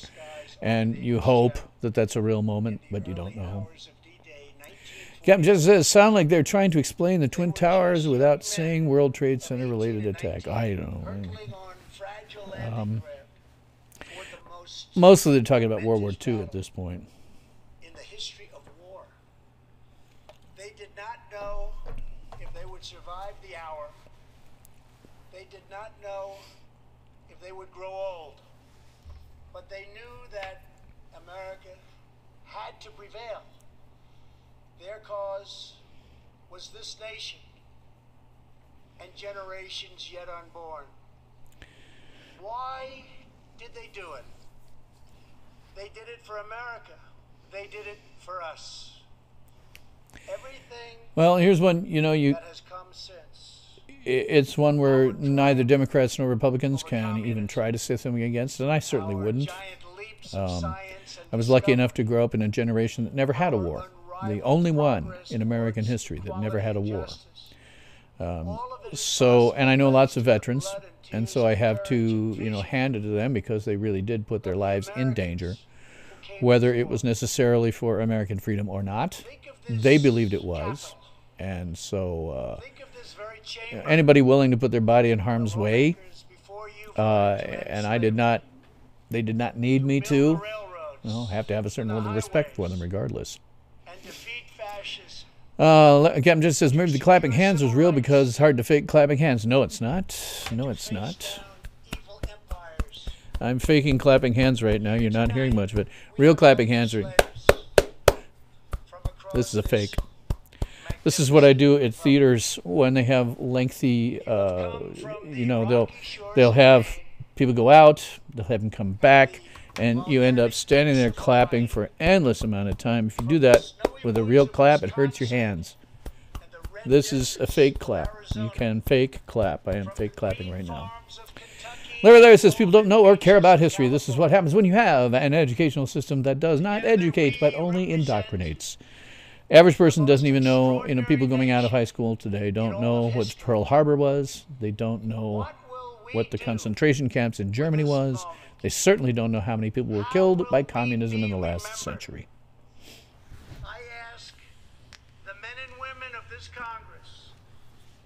And you hope that that's a real moment, but you don't know. hours of D-Day 1940, Captain just says, sound like they're trying to explain the Twin Towers without saying World Trade Center related attack. I don't know. hurtling on fragile landing craft toward the most Mostly they're talking about World War II at this point. in the history of war. They did not know if they would survive the hour. They did not know if they would grow old. But they knew that America had to prevail. Their cause was this nation and generations yet unborn. Why did they do it? They did it for America. They did it for us. Everything Well, here's one, you know, that has come since. it's one where neither Democrats nor Republicans can even try to say something against it, and I certainly Our wouldn't. giant leaps of science and I was lucky discovery, enough to grow up in a generation that never had a war. The only one in American history that never had a war. all of it is So, and I know lots of veterans, and so I have to, you know, hand it to them because they really did put their lives in danger, whether it was necessarily for American freedom or not. Think of this They believed it was, capital. and so Think of this very chamber. anybody willing to put their body in harm's way, Lawmakers before you for and I did not, they did not need me build to. the railroads Well, have to have a certain level of respect for them regardless. and defeat fascism. Captain just says maybe the clapping hands was real because it's hard to fake clapping hands. No, it's not. No, it's Face not. down evil empires. I'm faking clapping hands right now. You're not hearing much of it. Real clapping hands are. From across This is a fake. This is what I do at theaters when they have lengthy. You know, they'll have people go out. They'll have them come back, and you end up standing there clapping for an endless amount of time. If you do that with a real clap, it hurts your hands. and the red This is a fake clap. You can fake clap. I am fake clapping right now. farms of Kentucky Larry says people don't know or care about history. This is what happens when you have an educational system that does not educate but only indoctrinates. Average person doesn't even know, people going out of high school today don't know what Pearl Harbor was. They don't know what the concentration camps in Germany was. They certainly don't know how many people were killed by communism in the last century. I ask the men and women of this Congress,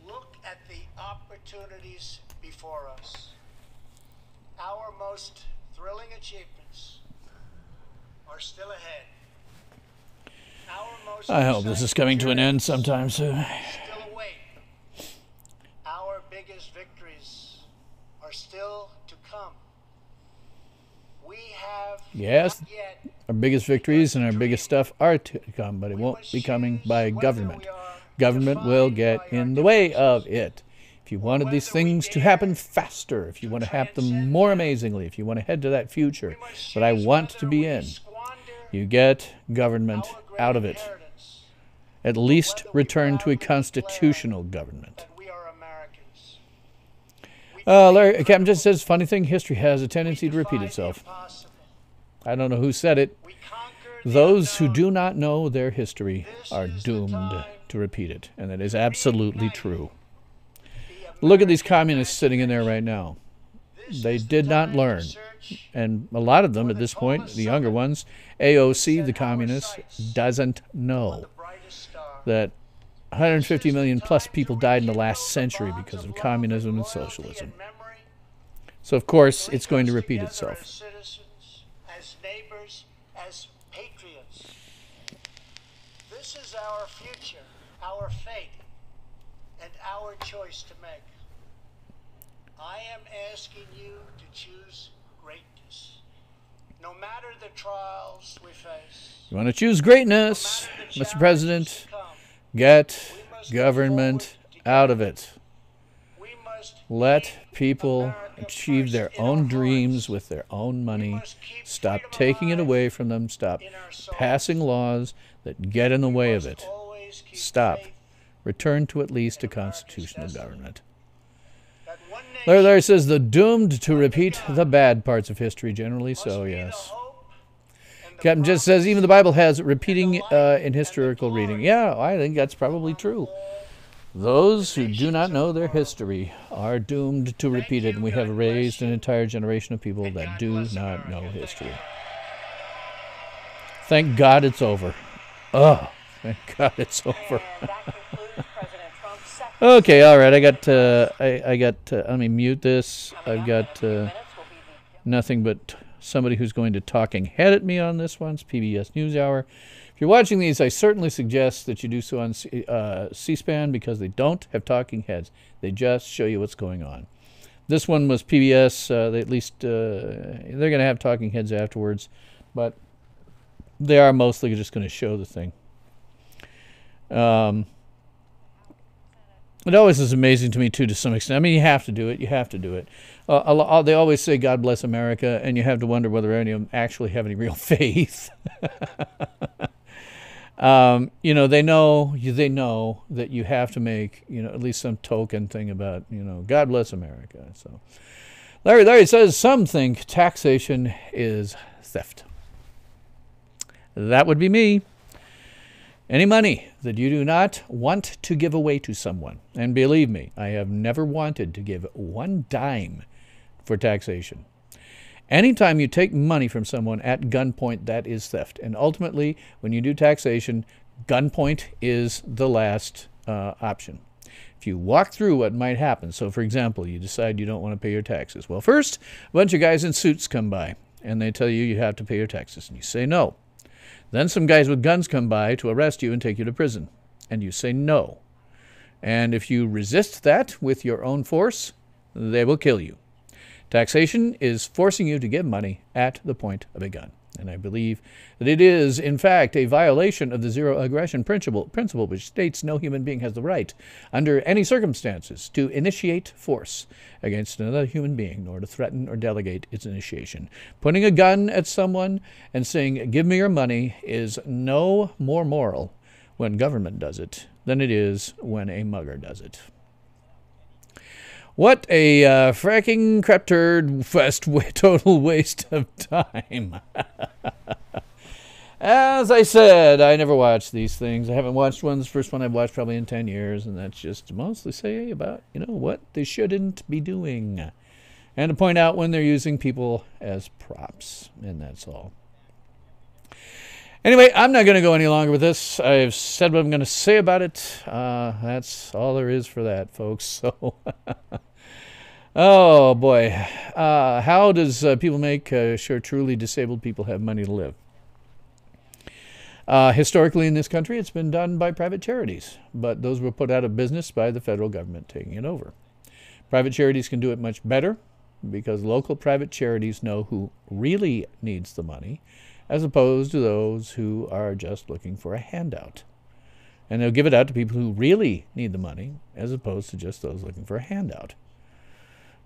look at the opportunities before us. Our most thrilling achievements are still ahead. I hope this is coming to an end sometime soon. Still await. Our biggest victories are still to come. We have Yes, not yet our biggest victories and our biggest stuff are to come, but it won't be coming by government. Government will get in the way of it. If you wanted these things to happen faster, if you want to have them more amazingly, if you want to head to that future that I want to be in, you get government out of it. At least return to a constitutional government. Larry, Captain just says, funny thing, history has a tendency to repeat itself. I don't know who said it. Those who do not know their history are doomed to repeat it, and that is absolutely true. Look at these communists sitting in there right now. They did not learn. And a lot of them at this point, the younger ones, AOC, the communist, doesn't know that 150 million plus people died in the last century because of communism and socialism. So, of course, it's going to repeat itself. As neighbors, as patriots. This is our future, our fate, and our choice to make. I am asking you to choose greatness. No matter the trials we face. You want to choose greatness, Mr. President? Get government out of it. Let people achieve their own dreams with their own money. Stop taking it away from them. Stop passing laws that get in the way of it. Stop. Return to at least a constitutional government. Larry says the doomed to repeat the bad parts of history generally, so yes. Captain just says even the Bible has repeating in historical reading. Yeah, I think that's probably true. Those who do not know their history are doomed to repeat it, and we have raised an entire generation of people that do not know history. Thank God it's over. Oh, thank God it's over. Okay, all right. I got. Let me mute this. I've got nothing but somebody who's going to talking head at me on this one. It's PBS NewsHour. If you're watching these, I certainly suggest that you do so on C-SPAN because they don't have talking heads. They just show you what's going on. This one was PBS. They at least they're going to have talking heads afterwards, but they are mostly just going to show the thing. It always is amazing to me, too, to some extent. I mean, you have to do it. You have to do it. They always say, God bless America, and you have to wonder whether any of them actually have any real faith. They know that you have to make, at least some token thing about, God bless America. So, Larry says, some think taxation is theft. That would be me. Any money that you do not want to give away to someone, and believe me, I have never wanted to give one dime for taxation. Anytime you take money from someone at gunpoint, that is theft. And ultimately, when you do taxation, gunpoint is the last option. If you walk through what might happen, so for example, you decide you don't want to pay your taxes. Well, first, a bunch of guys in suits come by, and they tell you have to pay your taxes, and you say no. Then some guys with guns come by to arrest you and take you to prison, and you say no. And if you resist that with your own force, they will kill you. Taxation is forcing you to give money at the point of a gun. And I believe that it is, in fact, a violation of the zero aggression principle, which states no human being has the right, under any circumstances, to initiate force against another human being, nor to threaten or delegate its initiation. Putting a gun at someone and saying, give me your money, is no more moral when government does it than it is when a mugger does it. What a fracking crap turd fest, total waste of time. As I said, I never watched these things. I haven't watched one. This first one I've watched probably in 10 years, and that's just to mostly say about, what they shouldn't be doing. And to point out when they're using people as props, and that's all. Anyway, I'm not going to go any longer with this. I've said what I'm going to say about it. That's all there is for that, folks. So, oh boy, how does people make sure truly disabled people have money to live? Historically in this country, it's been done by private charities, but those were put out of business by the federal government taking it over. Private charities can do it much better because local private charities know who really needs the money, as opposed to those who are just looking for a handout. And they'll give it out to people who really need the money, as opposed to just those looking for a handout.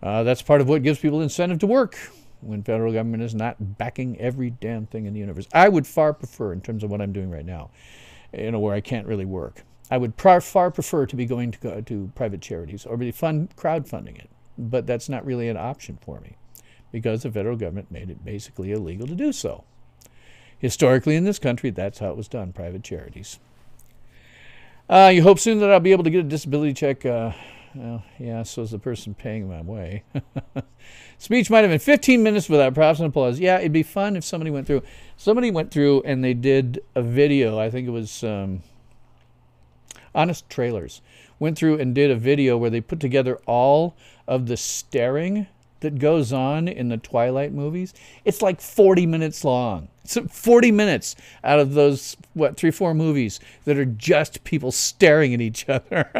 That's part of what gives people incentive to work when federal government is not backing every damn thing in the universe. I would far prefer, in terms of what I'm doing right now, where I can't really work, I would far prefer to be going to private charities or be crowdfunding it. But that's not really an option for me because the federal government made it basically illegal to do so. Historically in this country, that's how it was done, private charities. You hope soon that I'll be able to get a disability check. Well, yeah, so is the person paying my way. Speech might have been 15 minutes without props and applause. Yeah, it'd be fun if somebody went through. Somebody went through and they did a video. I think it was Honest Trailers. Went through and did a video where they put together all of the staring that goes on in the Twilight movies. It's like 40 minutes long. It's 40 minutes out of those, 3-4 movies that are just people staring at each other.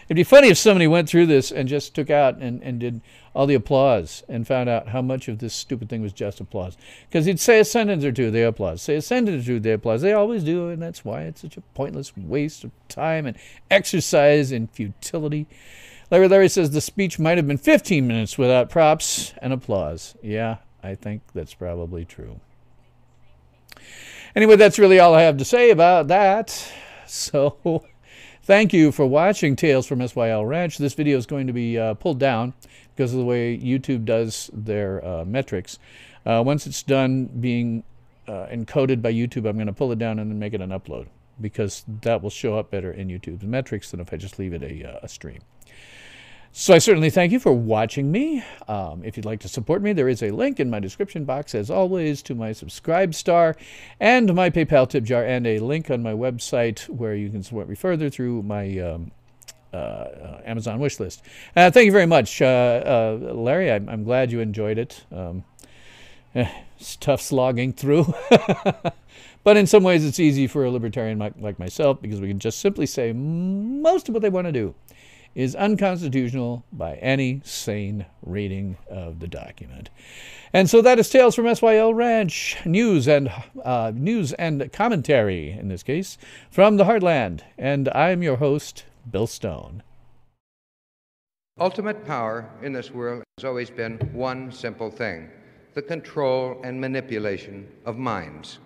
It'd be funny if somebody went through this and just took out and did all the applause and found out how much of this stupid thing was just applause. Because he'd say a sentence or two, they applause. Say a sentence or two, they applause. They always do, and that's why it's such a pointless waste of time and exercise in futility. Larry says the speech might have been 15 minutes without props and applause. Yeah, I think that's probably true. Anyway, that's really all I have to say about that. So, thank you for watching Tales from SYL Ranch. This video is going to be pulled down because of the way YouTube does their metrics. Once it's done being encoded by YouTube, I'm going to pull it down and then make it an upload because that will show up better in YouTube's metrics than if I just leave it a stream. So I certainly thank you for watching me. If you'd like to support me, there is a link in my description box, as always, to my Subscribe Star and my PayPal tip jar, and a link on my website where you can support me further through my Amazon wish list. Thank you very much. Larry, I'm glad you enjoyed it. It's tough slogging through. But in some ways, it's easy for a libertarian like myself because we can just simply say most of what they want to do is unconstitutional by any sane reading of the document. And so that is Tales from SYL Ranch, news and commentary, in this case, from the Heartland. And I'm your host, Bill Stone. Ultimate power in this world has always been one simple thing: the control and manipulation of minds.